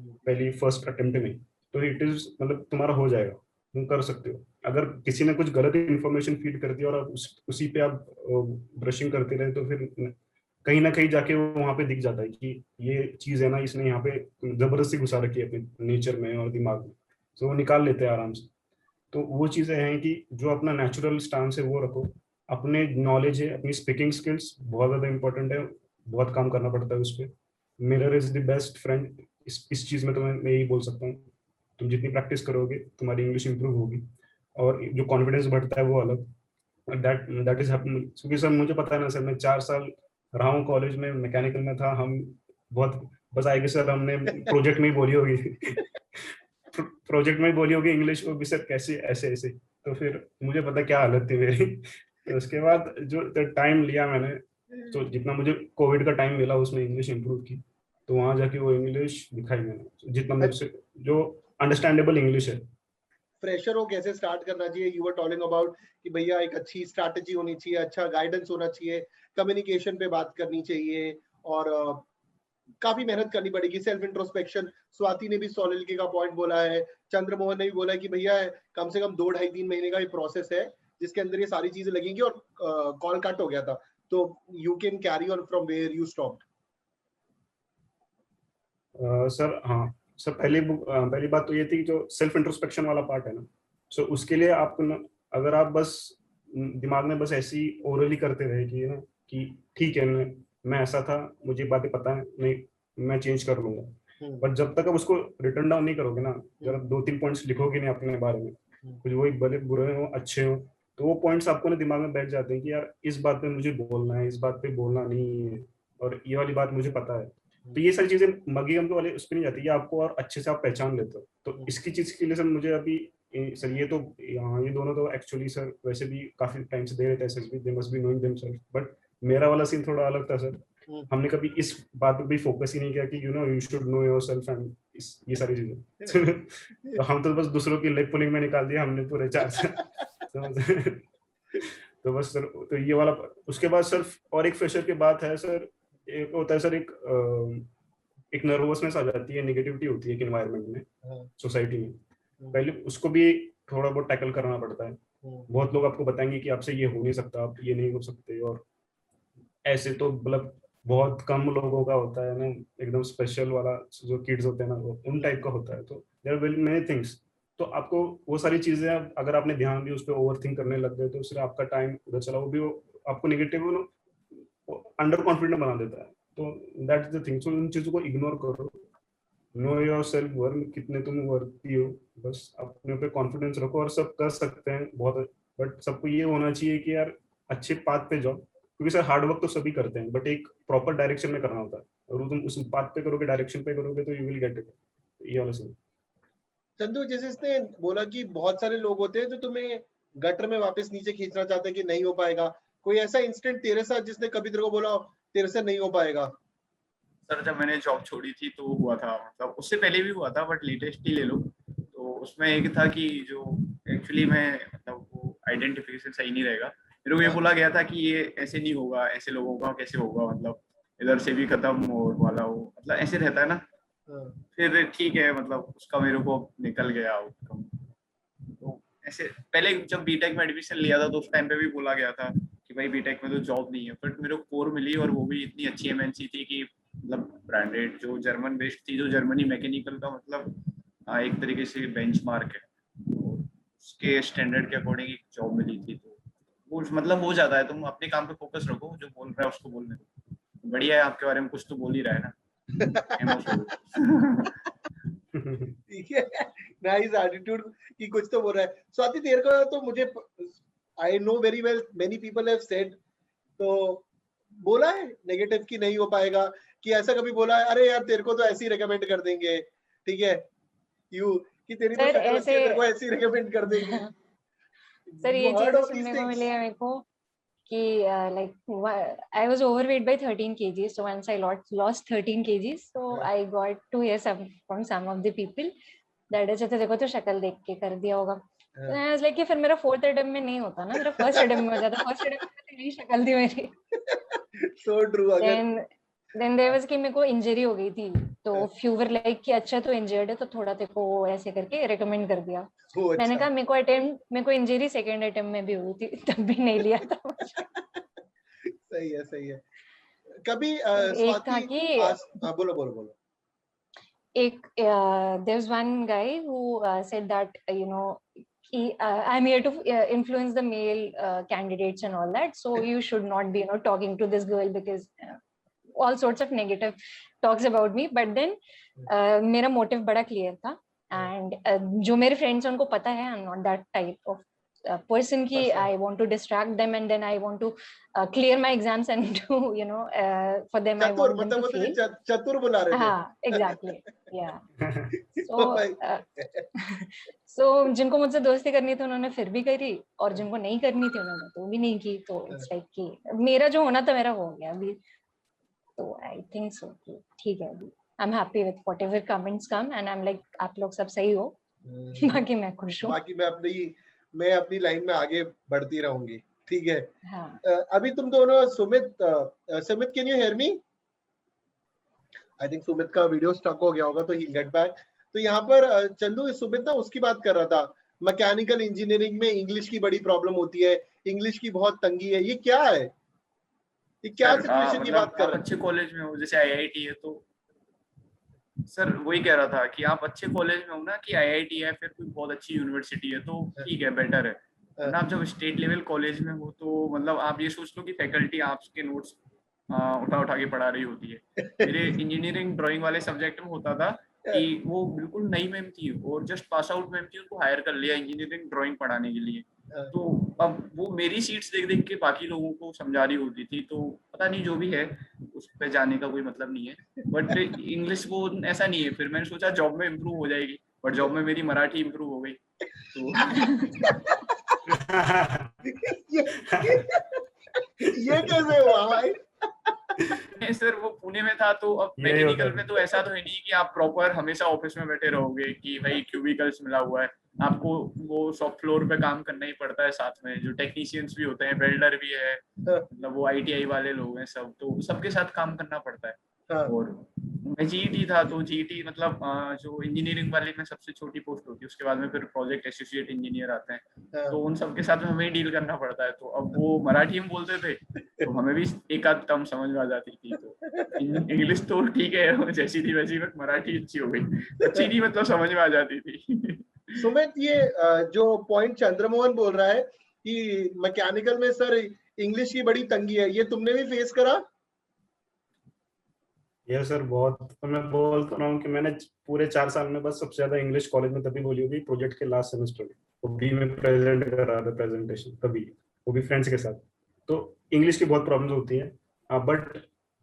पहली फर्स्ट अटेम्प्ट में, तो इट इज मतलब तुम्हारा हो जाएगा, तुम कर सकते हो। अगर किसी ने कुछ गलत इन्फॉर्मेशन फीड कर दिया और उसी पे आप ब्रशिंग करते रहे, तो फिर कहीं ना कहीं जाके वो वहां पे दिख जाता है कि ये चीज है ना, इसने यहाँ पे जबरदस्ती घुसा रखी है अपने नेचर में और दिमाग में, तो वो निकाल लेते हैं आराम से। तो वो चीजें हैं कि जो अपना नेचुरल स्टांस है वो रखो, अपने नॉलेज है, अपनी स्पीकिंग स्किल्स बहुत ज्यादा इंपॉर्टेंट है, बहुत काम करना पड़ता है उस पर। Mirror is the best friend, इस चीज में तो मैं यही बोल सकता हूँ। तुम जितनी प्रैक्टिस करोगे तुम्हारी इंग्लिश इंप्रूव होगी, और जो कॉन्फिडेंस बढ़ता है वो अलग, दैट इज हैपनिंग। क्योंकि सर मुझे पता है ना सर, मैं 4 साल रहा हूँ कॉलेज में, मैकेनिकल में था, हम बहुत बस आएगी सर, हमने प्रोजेक्ट में ही बोली होगी प्रोजेक्ट में ही बोली होगी इंग्लिश को भी सर कैसे ऐसे ऐसे, तो फिर मुझे पता क्या हालत थी मेरी तो उसके बाद जो टाइम लिया मैंने, तो जितना मुझे कोविड का टाइम मिला उसमें इंग्लिश इंप्रूव की, तो वहां जाके वो इंग्लिश दिखाई मैंने, जितना मुझसे जो अंडरस्टैंडेबल इंग्लिश है। फ्रेशर को कैसे स्टार्ट करना चाहिए? यू वर टॉकिंग अबाउट कि भैया एक अच्छी स्ट्रैटेजी होनी चाहिए, अच्छा गाइडेंस होना चाहिए, कम्युनिकेशन पे बात करनी चाहिए, और काफी मेहनत करनी पड़ेगी, सेल्फ इंट्रोस्पेक्शन। स्वाति ने भी सॉलिडिटी का पॉइंट बोला है, चंद्रमोहन ने भी बोला है कि भैया कम से कम 2-2.5-3 महीने का ये प्रोसेस है जिसके अंदर ये सारी चीजें लगेंगी। और कॉल कट हो गया था, तो you can carry on from where you stopped. Sir हाँ सर, पहली बात तो ये थी जो सेल्फ इंट्रोस्पेक्शन वाला पार्ट है ना, सो उसके लिए आपको ना, अगर आप बस दिमाग में बस ऐसी ओरली करते रहे कि ना कि ठीक है मैं ऐसा था, मुझे बातें पता है, नहीं मैं चेंज कर लूंगा, बट जब तक आप उसको रिटर्न डाउन नहीं करोगे ना, जब आप 2-3 पॉइंट्स लिखोगे नहीं अपने बारे में, कुछ वही भले बुरे हो अच्छे हो, तो वो पॉइंट्स आपको ना दिमाग में बैठ जाते हैं कि यार इस बात पे मुझे बोलना है, इस बात पे बोलना नहीं है, और ये वाली बात मुझे पता है। तो ये सारी चीजें मगी हम वाले उस पर नहीं जाती, ये आपको और अच्छे से आप पहचान लेते हो। तो इसकी चीज के लिए सर मुझे अभी सर ये तो ये दोनों तो एक्चुअली सर वैसे भी काफी टाइम से दे रहे थे SSB, they must be knowing themselves, but मेरा वाला सीन थोड़ा अलग था सर। हमने कभी इस बात पे भी फोकस ही नहीं किया कि you should know yourself and ये सारी चीजें तो हम तो बस दूसरों की लेग पुलिंग में निकाल दिया हमने पूरे 4 साल तो बस सर, तो ये वाला। उसके बाद सर और एक फ्रेशर की बात है सर, एक होता है सर एक नर्वसनेस आ जाती है, नेगेटिविटी होती है एक एनवायरनमेंट में, सोसाइटी में, पहले उसको भी थोड़ा बहुत टैकल करना पड़ता है। बहुत लोग आपको बताएंगे कि आपसे ये हो नहीं सकता, आप ये नहीं हो सकते, और ऐसे तो मतलब बहुत कम लोगों का होता है ना, एकदम स्पेशल वाला जो किड्स होते हैं ना, वो उन टाइप का होता है। तो देयर विल मेनी थिंग्स, तो आपको वो सारी चीजें अगर आपने ध्यान दी उस पर ओवरथिंक करने लग गए, तो सिर्फ आपका टाइम उधर चला, वो भी आपको नेगेटिव अंडर कॉन्फिडेंट बना देता है। तो दैट इज द थिंग। सो उन चीजों को इग्नोर करो, नो योरसेल्फ वर्थ, कितने तुम वर्ती हो, बस अपने पे कॉन्फिडेंस रखो, और सब कर सकते हैं बहुत, बट सबको ये होना चाहिए कि यार अच्छे पाथ पे जाओ, क्योंकि सर हार्ड वर्क तो सभी करते हैं, बट एक प्रॉपर डायरेक्शन में करना होता है, और तुम उस पाथ पे करोगे, डायरेक्शन पे करोगे, तो यू विल गेट इट। ये वाला सीन। चंदू, जैसे इसने बोला कि बहुत सारे लोग होते हैं जो तुम्हें गटर में वापस नीचे खींचना चाहते हैं कि नहीं हो पाएगा, कोई ऐसा इंसिडेंट तेरे साथ जिसने कभी तेरे को बोला तेरे से नहीं हो पाएगा? सर जब मैंने जॉब छोड़ी थी तो हुआ था, मतलब उससे पहले भी हुआ था, बट लेटेस्ट ही ले लो। तो उसमें एक था कि जो एक्चुअली मैं मतलब वो आइडेंटिफिकेशन सही नहीं रहेगा, मेरे को ये बोला गया था कि ये ऐसे नहीं होगा, ऐसे लोगों का कैसे होगा, मतलब इधर से भी खत्म और वाला हो, मतलब ऐसे रहता है ना। फिर ठीक है, मतलब उसका मेरे को निकल गया आउटकम। तो ऐसे पहले जब बीटेक में एडमिशन लिया था तो उस टाइम पे भी बोला गया था कि भाई बीटेक में तो जॉब नहीं है, बट मेरे को कोर मिली और वो भी इतनी अच्छी एमएनसी थी कि मतलब ब्रांडेड, जो जर्मन बेस्ड थी, जो जर्मनी मैकेनिकल का मतलब एक तरीके से बेंचमार्क है, तो उसके स्टैंडर्ड के अकॉर्डिंग एक जॉब मिली थी। तो वो मतलब हो जाता है, तुम अपने काम पे फोकस रखो, जो बोल रहा है उसको बोलने दो। बढ़िया है, आपके बारे में कुछ तो बोल ही रहा है ना। ठीक है, नाइस एटीट्यूड कि कुछ तो बोल रहा है। स्वाति तेरे को तो मुझे I know very well, many people have said, तो बोला है नेगेटिव कि नहीं हो पाएगा, कि ऐसा कभी बोला है अरे यार तेरे को तो ऐसे ही रेकमेंड कर देंगे, ठीक है यू, कि तेरी तो शक्ल अच्छी है, तेरे को ऐसे ही रेकमेंड कर देंगे। सर ये चीजें सुनने को मिली है मेरे को कि like I was overweight by 13 kgs, so once I lost 13 kgs, so I got to hear from some of the people that is, देखो तो शक्ल देख के कर दिया होगा। तो I was like कि फिर मेरा फोर्थ अटेम्प्ट में नहीं होता ना, मेरा फर्स्ट अटेम्प्ट में हो जाता। फर्स्ट अटेम्प्ट में यही शक्ल थी मेरी। So true। then there was कि मेरे को इंजरी हो गई थी, तो few were like कि अच्छा तो इंजर्ड है तो थोड़ा तेरे को ऐसे करके रेकमेंड कर दिया। मैंने कहा मेरे को इंजरी सेकंड अटेम्प्ट में भी हुई थी, तब भी नहीं लिया था। सही है। कभी एक था कि बोलो। एक there's one guy who said that I'm here to influence the male candidates and all that, so you should not be talking to this girl because all sorts of negative talks about me, but then मेरा motive बड़ा clear था, and जो मेरे friends हैं उनको पता है I'm not that type of person कि I want to distract them and then I want to clear my exams and do for them I want them to fail। चतुर बुला रहे थे। हाँ, exactly, yeah। so जिनको मुझसे दोस्ती करनी थी उन्होंने फिर भी करी, और जिनको नहीं करनी थी उन्होंने तो भी नहीं की। तो it's like कि मेरा जो होना था मेरा हो गया अभी, तो I think so कि ठीक है अभी I'm happy with whatever comments come and I'm like आप लोग सब सही हो, बाकी मैं खुश हूँ। बाकी मैं अपनी लाइन में आगे बढ़ती रहूंगी, ठीक है। हाँ। अभी तुम दोनों Sumit can you hear me? I think Sumit का वीडियो स्टक हो गया होगा तो ही गेट बैक। तो यहाँ पर चंदू सुमित ना उसकी बात कर रहा था, मैकेनिकल इंजीनियरिंग में इंग्लिश की बड़ी प्रॉब्लम होती है, इंग्लिश की बहुत तंगी है, ये क्या है, ये क्या सिचुएशन की बात कर रहे हैं? अच्छे कॉलेज में हो जैसे आईआईटी है, तो सर वही कह रहा था कि आप अच्छे कॉलेज में हो ना, कि आईआईटी है फिर कोई बहुत अच्छी यूनिवर्सिटी है तो ठीक है, बेटर है। आप जब स्टेट लेवल कॉलेज में हो तो मतलब आप ये सोच लो कि फैकल्टी आपके नोट्स उठा के पढ़ा रही होती है। मेरे इंजीनियरिंग ड्राइंग वाले सब्जेक्ट में होता था कि वो बिल्कुल नई मैम थी और जस्ट पास आउट मैम थी, उनको हायर कर लिया इंजीनियरिंग ड्राइंग पढ़ाने के लिए। तो अब वो मेरी सीट्स देख के बाकी लोगों को समझा रही होती थी, तो पता नहीं जो भी है उस पे जाने का कोई मतलब नहीं है, बट इंग्लिश वो ऐसा नहीं है। फिर मैंने सोचा जॉब में इम्प्रूव हो जाएगी, बट जॉब में मेरी मराठी इम्प्रूव हो गई। तो ये कैसे हुआ भाई? सर वो पुणे में था, तो अब मैकेनिकल में तो ऐसा तो है नहीं कि आप प्रॉपर हमेशा ऑफिस में बैठे रहोगे कि भाई क्यूबिकल्स मिला हुआ है, आपको वो शॉप फ्लोर पे काम करना ही पड़ता है। साथ में जो टेक्नीशियंस भी होते हैं, वेल्डर भी है, मतलब वो आईटीआई वाले लोग हैं सब, तो सबके साथ काम करना पड़ता है। और मैं जीईटी था, तो जीईटी मतलब जो इंजीनियरिंग वाले में सबसे छोटी पोस्ट होती है, उसके बाद में फिर प्रोजेक्ट एसोसिएट इंजीनियर आते हैं, तो उन सबके साथ में हमें डील करना पड़ता है। तो अब वो मराठी में बोलते थे तो हमें भी एक आध टर्म समझ में आ जाती थी। तो इंग्लिश तो ठीक है जैसी थी वैसी, बट मराठी अच्छी हो गई, अच्छी नहीं मतलब समझ में आ जाती थी। सुमित, ये जो पॉइंट चंद्रमोहन बोल रहा है कि मैकेनिकल में सर इंग्लिश की बड़ी तंगी है, ये तुमने भी फेस करा? ये सर बहुत, तो मैं बोल तो रहा हूँ कि मैंने पूरे 4 साल में बस सबसे ज्यादा इंग्लिश कॉलेज में तभी बोली होगी प्रोजेक्ट के लास्ट सेमेस्टर में, वो भी मैं प्रेजेंट कर रहा था प्रेजेंटेशन, तभी वो भी फ्रेंड्स के साथ। तो इंग्लिश की बहुत प्रॉब्लम्स होती है, बट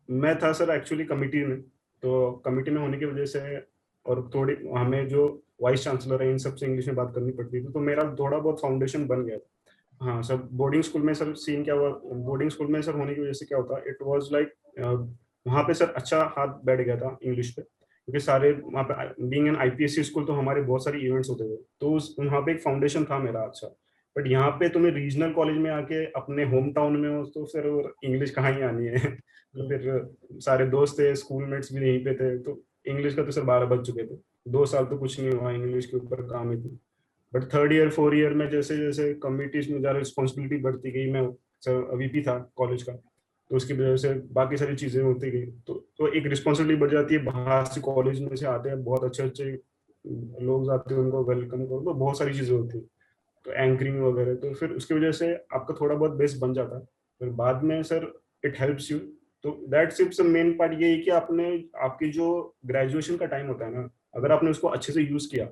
मैं था सर एक्चुअली कमिटी में, तो कमिटी में होने की वजह से और थोड़ी हमें जो वाइस चांसलर है इन सबसे इंग्लिश में बात करनी पड़ती थी, तो मेरा थोड़ा बहुत फाउंडेशन बन गया था। हाँ सर, बोर्डिंग स्कूल में सर सीन क्या हुआ, बोर्डिंग स्कूल में सर होने की वजह से क्या होता, इट वाज लाइक वहाँ पे सर अच्छा हाथ बैठ गया था इंग्लिश पे, क्योंकि सारे वहाँ पे बीइंग एन आईपीएससी स्कूल तो हमारे बहुत सारे इवेंट्स होते थे, तो वहाँ पे एक फाउंडेशन था मेरा अच्छा। बट यहाँ पे तुम्हें रीजनल कॉलेज में आके अपने होम टाउन में हो तो फिर इंग्लिश कहाँ ही आनी है। तो फिर सारे दोस्त थे, स्कूल मेट्स भी यहीं पे थे, तो इंग्लिश का तो सर 12 बज चुके थे, 2 साल तो कुछ नहीं हुआ इंग्लिश के ऊपर काम ही थी। But 3rd year 4th year में जैसे जैसे कमिटीज में ज़्यादा रिस्पॉन्सिबिलिटी बढ़ती गई, मैं सर वीपी था कॉलेज का, तो उसकी वजह से बाकी सारी चीज़ें होती गई, तो एक रिस्पॉन्सिबिलिटी बढ़ जाती है। बाहर से कॉलेज में से आते हैं बहुत अच्छे अच्छे लोग आते हैं, उनको वेलकम करो, तो बहुत सारी चीज़ें होती है, तो एंकरिंग वगैरह, तो फिर उसकी वजह से आपका थोड़ा बहुत बेस बन जाता है। फिर बाद में सर इट हेल्प्स यू। तो दैट्स इट्स मेन पार्ट ये है कि आपने आपकी जो ग्रेजुएशन का टाइम होता है ना, अगर आपने उसको अच्छे से यूज किया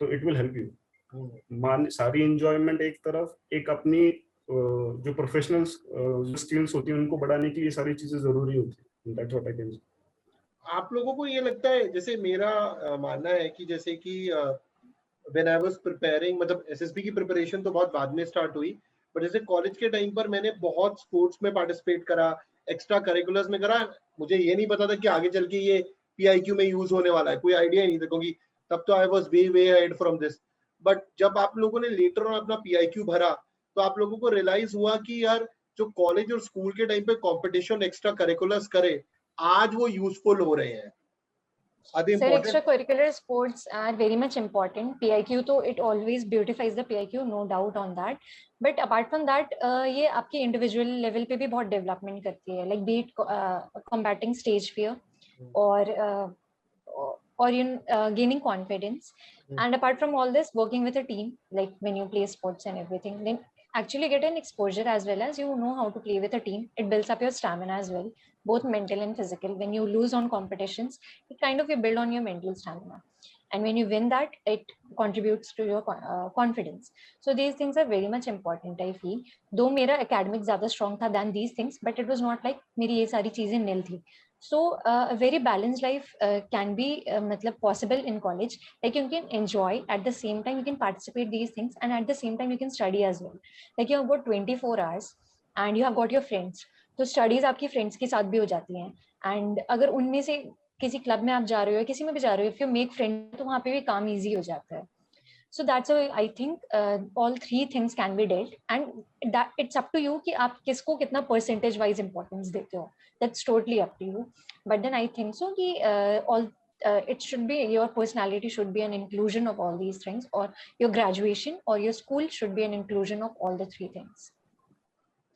तो इट विल हेल्प यू। मान सारी एंजॉयमेंट एक तरफ, एक अपनी जो प्रोफेशनल स्किल्स होती है उनको बढ़ाने के लिए सारी चीजें जरूरी होती है। That's what I can say. आप लोगों को ये लगता है, जैसे मेरा मानना है कि जैसे कि व्हेन आई वाज प्रिपेयरिंग, मतलब एसएसबी की प्रिपरेशन तो बहुत बाद में स्टार्ट हुई, बट जैसे कॉलेज के टाइम पर मैंने बहुत स्पोर्ट्स में पार्टिसिपेट करा, एक्स्ट्रा करिकुलर्स में करा। मुझे ये नहीं पता था कि आगे चल के ये पीआईक्यू में यूज होने वाला है, कोई आइडिया ही नहीं था, क्योंकि तब तो I was way ahead from this. But जब आप लोगों ने लेटर ऑन अपना पीआईक्यू भरा, तो आप लोगों को रियलाइज हुआ कि यार जो कॉलेज और स्कूल के टाइम पे कंपटीशन एक्स्ट्रा करिकुलर्स करे, आज वो यूजफुल हो रहे हैं। Sir, extracurricular sports are very much important. PIQ तो it always beautifies the PIQ, no doubt on that. But apart from that, ये आपके individual level पे भी बहुत development करती है, like be it combating stage fear or gaining confidence. And apart from all this, working with a team, like when you play sports and everything, then actually get an exposure as well as you know how to play with a team. It builds up your stamina as well, both mental and physical. When you lose on competitions, it kind of you build on your mental stamina, and when you win that, it contributes to your confidence. So these things are very much important, I feel. Though मेरा academic ज़्यादा strong था than these things, but it was not like मेरी ये सारी चीजें nil थी. So a very balanced life can be मतलब possible in college. Like you can enjoy, at the same time you can participate these things, and at the same time you can study as well. Like you have got 24 hours and you have got your friends, तो studies आपकी friends के साथ भी हो जाती हैं. And अगर उनमें से किसी क्लब में आप जा रहे हो या किसी में भी जा रहे हो, इफ यू मेक फ्रेंड, तो वहाँ पे भी काम इजी हो जाता है. So that's I think all 3 things can be dealt, and that it's up to you कि आप किसको कितना परसेंटेज वाइज इंपॉर्टेंस देते हो. That's totally up to you. But then I think so कि all it should be, your personality should be an inclusion of all these things, or your graduation or your school should be an inclusion of all the 3 things.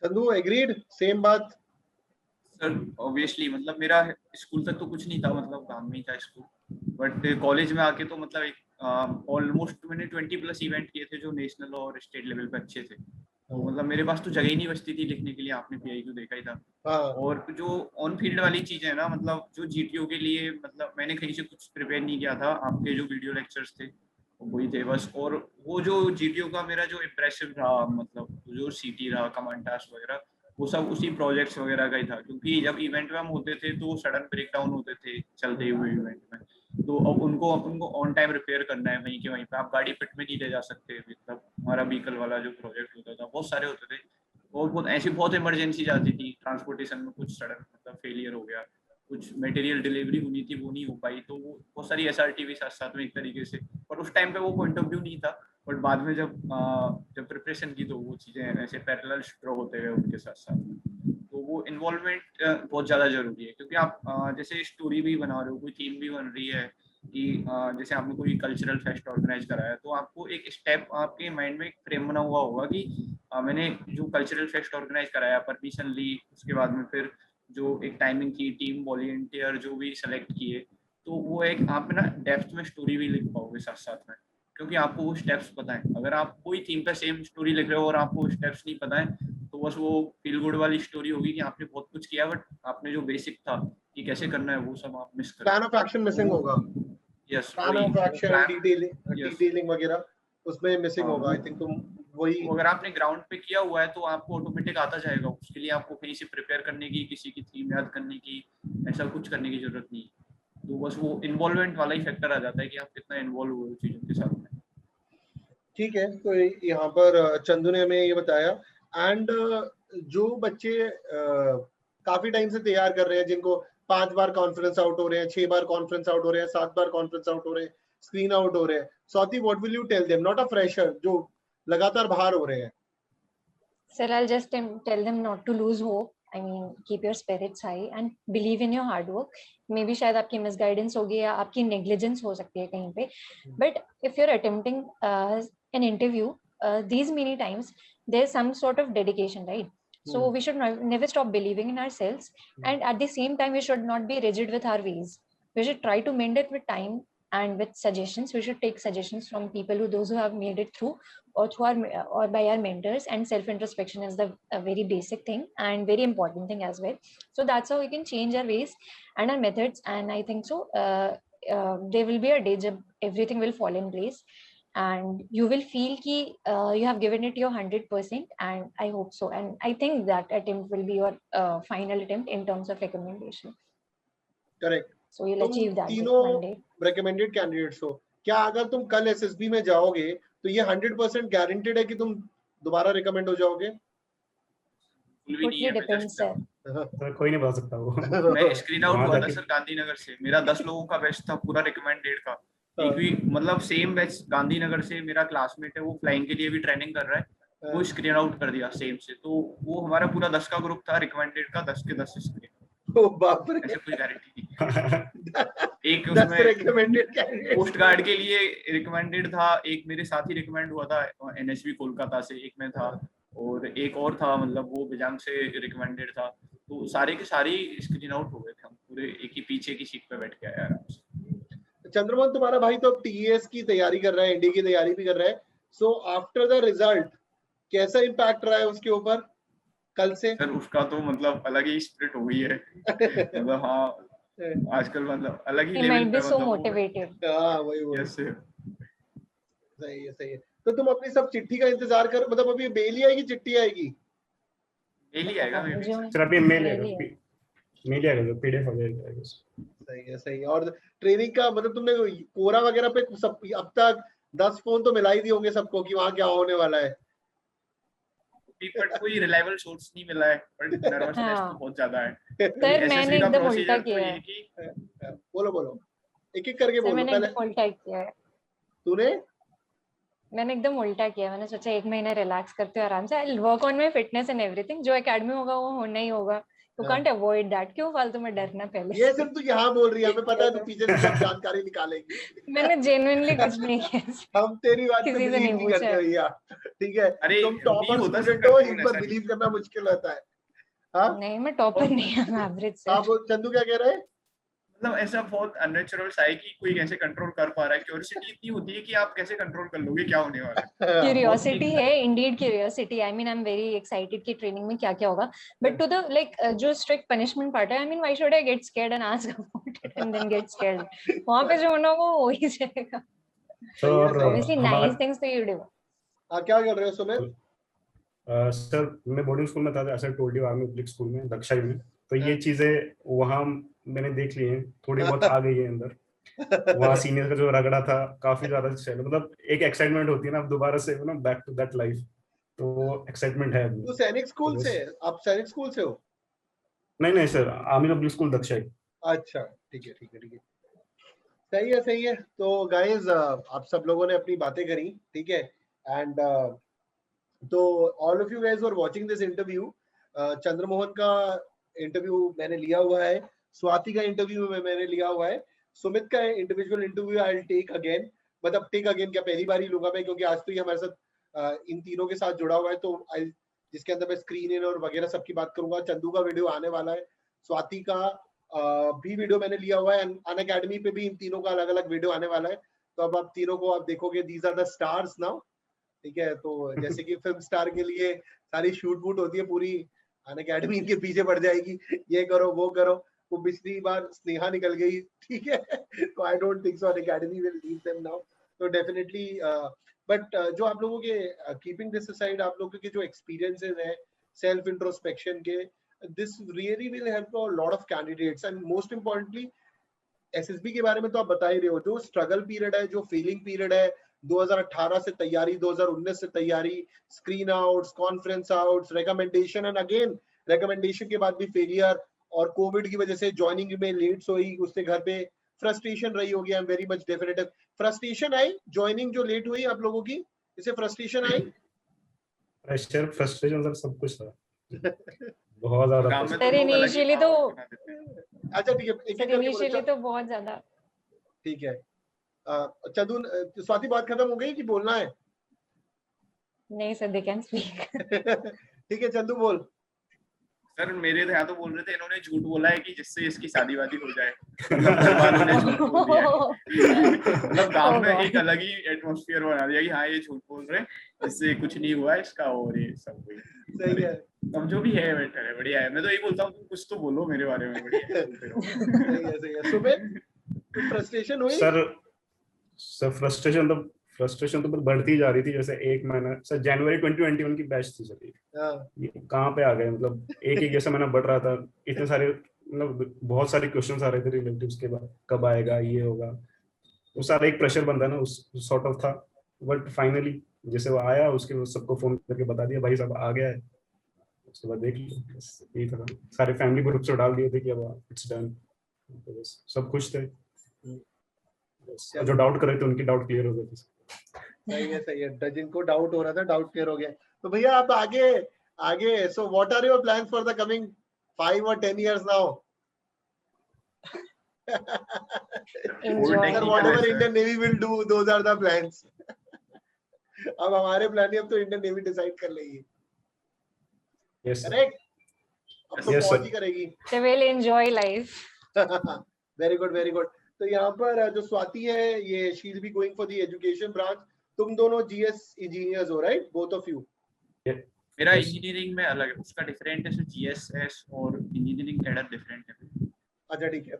Chandu agreed, same बात. Sir obviously मतलब मेरा school तक तो कुछ नहीं था, मतलब काम में ही था स्कूल, बट कॉलेज में आके तो मतलब एक ऑलमोस्ट मैंने 20+ इवेंट किए थे जो नेशनल और स्टेट लेवल पे अच्छे थे. तो मतलब मेरे पास तो जगह ही नहीं बचती थी लिखने के लिए. आपने पीआईक्यू देखा ही था. और जो ऑन फील्ड वाली चीजें है ना, मतलब जो जीटीओ के लिए, मतलब मैंने कहीं से कुछ प्रिपेयर नहीं किया था. आपके जो वीडियो लेक्चर्स थे वही थे बस. और वो जो जीटीओ का मेरा जो इम्प्रेसिव रहा, मतलब जो सीटी रहा, कमांड टास्क वगैरह, वो सब उसी प्रोजेक्ट्स वगैरह का ही था. क्योंकि जब इवेंट में हम होते थे तो सडन ब्रेक डाउन होते थे चलते हुए इवेंट में, तो अब उनको अपन को ऑन टाइम रिपेयर करना है वहीं के वहीं पे. आप गाड़ी पिट में नहीं ले जा सकते. मतलब हमारा व्हीकल वाला जो प्रोजेक्ट होता था, बहुत सारे होते थे, और बहुत ऐसी बहुत इमरजेंसी जाती थी. ट्रांसपोर्टेशन में कुछ सडन मतलब फेलियर हो गया, कुछ मटेरियल डिलीवरी होनी थी वो नहीं हो पाई, तो वो बहुत सारी एसआरटी भी साथ साथ में एक तरीके से. पर उस टाइम पे वो पॉइंट ऑफ व्यू नहीं था. बट बाद में जब प्रिपरेशन की तो वो चीज़ें ऐसे पैरेलल ड्रॉ होते गए उनके साथ साथ. तो वो इन्वॉल्वमेंट बहुत ज़्यादा जरूरी है. क्योंकि आप जैसे स्टोरी भी बना रहे हो, कोई थीम भी बन रही है कि जैसे आपने कोई कल्चरल फेस्ट ऑर्गेनाइज कराया, तो आपको एक स्टेप आपके माइंड में एक फ्रेम बना हुआ होगा कि मैंने जो कल्चरल फेस्ट ऑर्गेनाइज कराया, परमिशन ली, उसके बाद में फिर जो एक टाइमिंग की, टीम वॉलंटियर जो भी सेलेक्ट किए, तो वो एक आप ना डेप्थ में स्टोरी भी लिख पाओगे साथ साथ में. क्योंकि आपको वो स्टेप्स पता है. अगर आप कोई थीम पे सेम स्टोरी लिख रहे हो और आपको स्टेप्स नहीं पता है, तो बस वो फील गुड वाली स्टोरी होगी कि आपने बहुत कुछ किया, बट आपने जो बेसिक था कि कैसे करना है वो सब आप मिस कर. प्लान ऑफ एक्शन मिसिंग होगा. Yes, plan of action, detailing वगैरह उसमें मिसिंग होगा. आई थिंक तुम वही, अगर आपने ग्राउंड पे किया हुआ है तो आपको ऑटोमेटिक आता जाएगा. उसके लिए आपको कहीं से प्रिपेयर करने की, किसी की थीम याद करने की, ऐसा कुछ करने की जरूरत नहीं. तो बस वो इन्वॉल्वमेंट वाला ही फैक्टर आ जाता है कि आप कितना इन्वॉल्व हुए चीजों के साथ में. ठीक है. तो यहाँ पर चंदू ने हमें ये बताया. एंड जो बच्चे काफी टाइम से तैयार कर रहे हैं, जिनको 5 बार कॉन्फ्रेंस आउट हो रहे हैं, 6 बार कॉन्फ्रेंस आउट हो रहे हैं, 7 बार कॉन्फ्रेंस आउट हो रहे हैं, स्क्रीन आउट हो रहे हैं, Swati what will you tell them, not a fresher जो लगातार बाहर हो रहे हैं? Sir, I'll just tell them not to lose hope I mean, keep your spirits high and believe in your hard work. Maybe शायद आपकी misguidance होगी या आपकी negligence हो सकती है कहीं पे, but if you're attempting an interview these many times, there's some sort of dedication, right? So we should never stop believing in ourselves, and at the same time we should not be rigid with our ways. We should try to mend it with time and with suggestions. We should take suggestions from people those who have made it through, or by our mentors. And self introspection is a very basic thing and very important thing as well. So that's how we can change our ways and our methods. And I think so there will be a day jab everything will fall in place, and you will feel ki you have given it your 100%, and I hope so, and I think that attempt will be your final attempt in terms of recommendation. Correct. So you'll achieve that one day. recommended candidates हो, क्या अगर तुम कल SSB में जाओगे तो ये 100% guaranteed है कि तुम दोबारा रिकमेंड हो जाओगे? Totally depends, sir. कोई नहीं बता सकता वो। मैं स्क्रीन आउट हुआ था सर गांधीनगर से, मेरा 10 लोगों का बैच था पूरा रिकमेंडेड का। एक भी मतलब सेम बैच गांधीनगर से मेरा क्लासमेट है, वो फ्लाइंग के लिए भी ट्रेनिंग कर रहा है, वो स्क्रीन आउट कर दिया सेम से। तो वो हमारा पूरा 10 का ग्रुप था रिकमेंडेड का, 10 के 10 स्क्रीन। ओ बाप रे, ऐसे कोई गारंटी नहीं। एक उसमें रिकमेंडेड कैंडिडेट पोस्ट गार्ड के लिए रिकमेंडेड था, एक मेरे साथ ही रिकमेंड हुआ था NSV कोलकाता से, एक में था, और एक और था मतलब वो बिजांग से रिकमेंडेड था। तो सारे के सारे स्क्रीन आउट हो गए थे, हम पूरे एक ही पीछे की सीट पे बैठ के आए आराम से। चंद्रमोहन तुम्हारा भाई तो TES की तैयारी कर रहा है, ND की तैयारी भी कर रहा है, सो आफ्टर द रिजल्ट कैसा इम्पैक्ट रहा है उसके ऊपर कल से? सर उसका तो मतलब अलग ही स्पिरिट हो गई है मतलब हाँ आजकल मतलब अलग ही लेवल पे मतलब मोटिवेटेड। हां वही यस सर, सही है। तो तुम अपनी सब चिट्ठी का इंतजार कर, मतलब अभी मेल ही आएगी चिट्ठी आएगी? मेल ही आएगा सर, अभी मेल आएगा जो PDF आ जाएगा। सही है। और ट्रेनिंग का मतलब तुमने कोरा वगैरह पे सब अब तक 10 फोन तो मिला ही दिए होंगे सबको कि वहां क्या होने वाला है? बट कोई रिलायबल सोर्स नहीं मिला है, बट नर्वसनेस तो बहुत ज्यादा है। सर मैंने एकदम उल्टा किया है। बोलो एक-एक करके बोलो। मैंने एकदम उल्टा किया है। तूने? मैंने एकदम उल्टा किया, मैंने सोचा 1 महीना रिलैक्स करते हो आराम से, I will work on my fitness and everything, जो एकेडमी होगा वो होना ही होगा, यू कांट अवॉइड दैट, क्यों फालतू में डरना पहले। ये सिर्फ तू यहाँ बोल रही है, हमें पता है तू पीछे से सब जानकारी निकालेगी। मैंने जेन्युइनली कुछ नहीं किया। हम तेरी बात पे बिलीव नहीं करते भैया, ठीक है? तुम टॉपर स्टूडेंट हो, इस पर बिलीव करना मुश्किल होता है। हाँ नहीं, मैं टॉपर नहीं हूँ, मैं एवरेज से। आप चंदू क्या कह रहे हैं? मतलब ऐसा बहुत अननेचुरल सा है कि कोई कैसे कंट्रोल कर पा रहा है। क्यूरियोसिटी इतनी होती है कि आप कैसे कंट्रोल कर लोगे क्या होने वाला है। क्यूरियोसिटी है, indeed curiosity. I mean I am very excited कि ट्रेनिंग में क्या क्या होगा, बट टू द लाइक जो स्ट्रिक्ट पनिशमेंट पार्ट है, I mean why should I get scared and ask about it and then get scared? वहां पे जो होना वो हो ही जाएगा। ऑब्वियसली नाइस थिंग्स तो यू डू। क्या कर रहे हो सुमित? सर मैं बोर्डिंग स्कूल में था, ऐसा told you, army public school में दक्षाई में, तो ये चीजें वहाँ मैंने देख ली हैं, थोड़ी बहुत आ गई है अंदर। वहाँ सीनियर का जो रगड़ा था काफी ज्यादा मतलब एक एक्साइटमेंट होती है ना दोबारा से ना बैक टू दैट लाइफ, तो एक्साइटमेंट है। तो सैनिक स्कूल से आप सैनिक स्कूल से हो? नहीं सर, आर्मी पब्लिक स्कूल दक्षाई। अच्छा ठीक है, सही है। तो गाइस आप सब लोगों ने अपनी बातें करी, ठीक है, एंड तो all of you guys are watching this interview. Chandramohan का इंटरव्यू मैंने लिया हुआ है, स्वाति का इंटरव्यू मैंने लिया हुआ है, सुमित का individual interview I will take again, मतलब टेक अगेन क्या पहली बार ही लूंगा मैं, क्योंकि आज तो ये हमारे साथ इन तीनों के साथ जुड़ा हुआ है, तो जिसके अंदर मैं स्क्रीन इन और वगैरह सबकी बात करूंगा। चंदू का वीडियो आने वाला है, स्वाति का भी वीडियो मैंने लिया हुआ है, अनअकैडमी पे भी इन तीनों का अलग अलग वीडियो आने वाला है। तो अब आप तीनों को आप देखोगे, these are the stars now, ठीक है। तो जैसे कि फिल्म स्टार के लिए सारी शूट वूट होती है, पूरी अनअकैडमी इनके पीछे पड़ जाएगी, ये करो वो करो। वो पिछली बार स्नेहा निकल गई, ठीक है, तो I don't think so Unacademy will leave them now. तो डेफिनेटली बट जो आप लोगों के कीपिंग दिस असाइड, आप लोगों के जो एक्सपीरियंसेस है सेल्फ इंट्रोस्पेक्शन के, this really will help a lot of candidates, and most importantly SSB के बारे में तो आप बता ही रहे हो, जो स्ट्रगल पीरियड है, जो फीलिंग पीरियड है, 2018 से तैयारी, 2019 से तैयारी, screen outs, conference outs, recommendation and again recommendation के बाद भी फेलियर, और कोविड की वजह से ज्वाइनिंग में लेट्स हुई, उससे घर पे फ्रस्ट्रेशन रही होगी। आई am very much definitive frustration I, joining जो लेट हुई आप लोगों की, इससे फ्रस्ट्रेशन आई? प्रेशर फ्रस्ट्रेशन सब कुछ था। बहुत ज्यादा काम में pressure। तो सर लोग अलग ही इनिशियली तो माहौल बना देते हैं। अच्छा ठीक है, एक एक सर करके बोलो। इनिशियली तो बहुत ज्यादा। ठीक है, चंदू, स्वाति बात खत्म हो गई कि बोलना है? नहीं सर, दे कैन स्पीक। ठीक है, चंदू बोल। सर मेरे यहाँ तो बोल रहे थे इन्होंने झूठ बोला है कि जिससे इसकी शादी वादी हो जाए, मतलब घर वालों ने झूठ बोल दिया है। मतलब गांव में एक अलग ही एटमॉस्फेयर बना दिया कि हाँ ये झूठ बोल रहे हैं, इससे कुछ नहीं हुआ है इसका, और ये सब हुई। सही है, अब जो भी है बेटर है, बढ़िया है। मैं तो यही बोलता हूँ कुछ तो बोलो मेरे बारे में, बढ़िया है, बोलते रहो। सही है। सुमित, कुछ फ्रस्ट्रेशन हुई? सर फ्रस्ट्रेशन तो बढ़ती जा रही थी। जैसे एक महीना सर, जनवरी 2021 की बैच थी सर, ये कहाँ पे आ गए। मतलब एक एक जैसा महीना बढ़ रहा था, इतने सारे मतलब बहुत सारे क्वेश्चंस आ रहे थे रिलेटिव्स के बाद, कब आएगा, ये होगा, वो सारा एक प्रेशर बनता है ना, उस सॉर्ट ऑफ था। बट फाइनली जैसे वो आया, उसके बाद सबको फोन करके बता दिया भाई साहब आ गया है। उसके बाद देख लिया, बस यही था। सारे फैमिली ग्रुप से डाल दिए थे कि अब इट्स डन, तो बस सब खुश थे। बस जो डाउट कर रहे थे उनकी डाउट क्लियर हो गए थे। सही है। जिनको डाउट हो रहा था, डाउट क्लियर हो गया। तो भैया आप आगे so what are your plans for the coming 5 or 10 years now? Enjoy. Sir, whatever Indian Navy will do, those are the plans. अब हमारे प्लान ही अब तो इंडियन नेवी डिसाइड कर लेगी। Yes sir, correct? अब तो Yes, फौज sir. ही करेगी। They will enjoy life. Very good, very good. तो यहाँ पर जो स्वाति है, ये she will be going for the education branch. तुम दोनों जीएस इंजीनियर्स हो, राइट? Both of you. मेरा इंजीनियरिंग में अलग है, उसका डिफरेंट है। जीएसएस और इंजीनियरिंग कैडर डिफरेंट है। अच्छा ठीक है,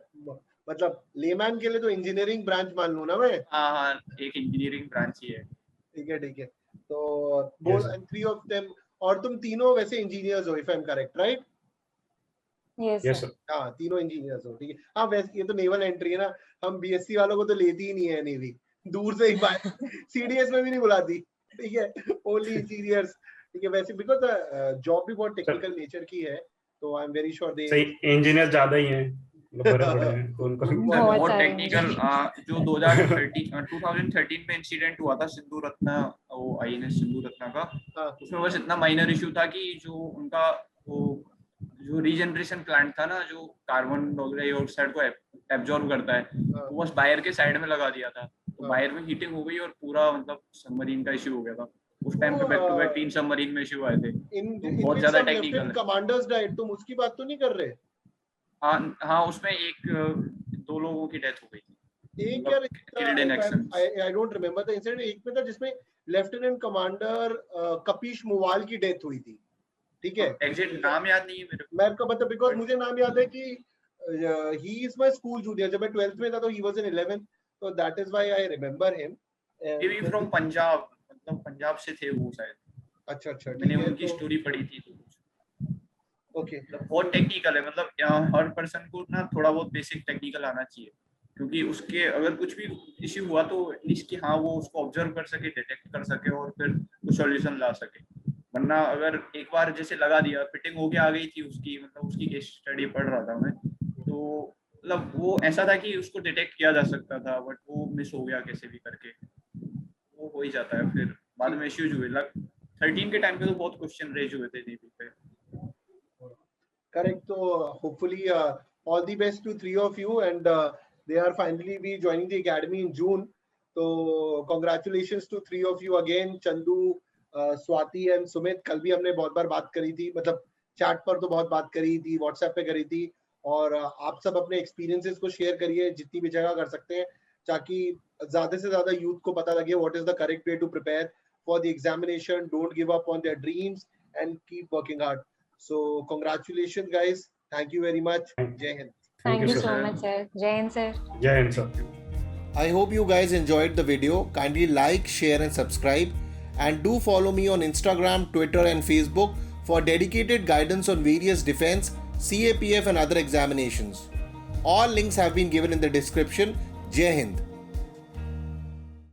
मतलब लेमैन के लिए तो इंजीनियरिंग ब्रांच मान लूं ना मैं? हाँ, एक इंजीनियरिंग ब्रांच ही है। ठीक है। तो बोथ एंड 3 of them, और तुम तीनों वैसे इंजीनियर्स हो, if I am correct, right? Yes yes sir. Sir. हाँ, तीनों इंजीनियर्स हो, ठीक है। हाँ वैसे ये तो नेवल एंट्री है ना, हम बीएससी वालों को तो लेती ही नहीं है नेवी, दूर से ही बात। सीडीएस में भी नहीं बुलाती, ठीक है, ओनली इंजीनियर्स। ठीक है, वैसे बिकॉज जॉब भी बहुत टेक्निकल नेचर की है, तो आई एम वेरी श्योर दे सही इंजीनियर ज्यादा ही हैं, भरे पड़े हैं उनको। बहुत टेक्निकल। जो 2013 में इंसिडेंट हुआ था सिंधु रत्ना, वो आईएनएस सिंधु रत्ना का, उसमें बस इतना माइनर इशू था कि जो उनका वो जो रीजनरेशन प्लांट था ना, जो कार्बन डाइऑक्साइड को एब्जॉर्ब करता है, तो बस बायर के साइड में लगा दिया था। तो बायर में हीटिंग हो गई और पूरा मतलब सबमरीन का इशू हो गया था। उस टाइम पे बैक टू बैक 3 सबमरीन में इशू आए थे। बहुत ज्यादा टेक्निकल है। कमांडर्स डाइट, तुम उसकी बात तो नहीं कर रहे? हाँ, उसमें 2 लोगों की डेथ हो गई थी। एक यार, I don't remember the incident. एक में था जिसमें लेफ्टिनेंट कमांडर कपीश मुवाल की डेथ हुई थी, ठीक है? एग्जैक्ट नाम याद नहीं है मेरे को। मैं आपका मतलब, बिकॉज मुझे नाम याद है कि he is my school junior. जब मैं 12th में था तो ही वाज इन 11th, तो that is why I remember him. He भी फ्रॉम पंजाब, मतलब पंजाब से थे वो शायद। अच्छा, मैंने उनकी स्टोरी पढ़ी थी तो ओके। बहुत टेक्निकल है। मतलब हर पर्सन को ना थोड़ा बहुत बेसिक टेक्निकल आना चाहिए, क्योंकि उसके अगर कुछ भी इश्यू हुआ तो एटलीस्ट कि हाँ वो उसको ऑब्जर्व कर सके, डिटेक्ट कर सके और फिर कुछ सॉल्यूशन ला सके। वरना अगर एक बार जैसे लगा दिया, फिटिंग होके आ गई थी उसकी, मतलब उसकी केस स्टडी पढ़ रहा था मैं, तो मतलब वो ऐसा था कि उसको डिटेक्ट किया जा सकता था, बट वो मिस हो गया कैसे भी करके। वो हो ही जाता है, फिर बाद में इश्यूज हुए। 13 के टाइम पे तो बहुत क्वेश्चन रेज हुए थे नेवी पे। Correct. So hopefully all the best to 3 of you, and they are finally be joining the academy in June. So congratulations to 3 of you again, Chandu, Swati and Sumit. कल भी हमने बहुत बार बात करी थी, मतलब चैट पर तो बहुत बात करी थी, व्हाट्सएप पे करी थी, और आप सब अपने एक्सपीरियंसेस को शेयर करिए जितनी भी जगह कर सकते हैं, ताकि ज्यादा से ज्यादा यूथ को पता लगे what is the correct way to prepare for the examination. Don't give up on their dreams and keep working hard. So congratulations guys, thank you very much. Jai Hind. Thank you so much sir. Jai Hind sir. Jai Hind sir. I hope you guys enjoyed the video. Kindly like, share and subscribe, and do follow me on Instagram, Twitter and Facebook for dedicated guidance on various defense, CAPF and other examinations. All links have been given in the description. Jai Hind.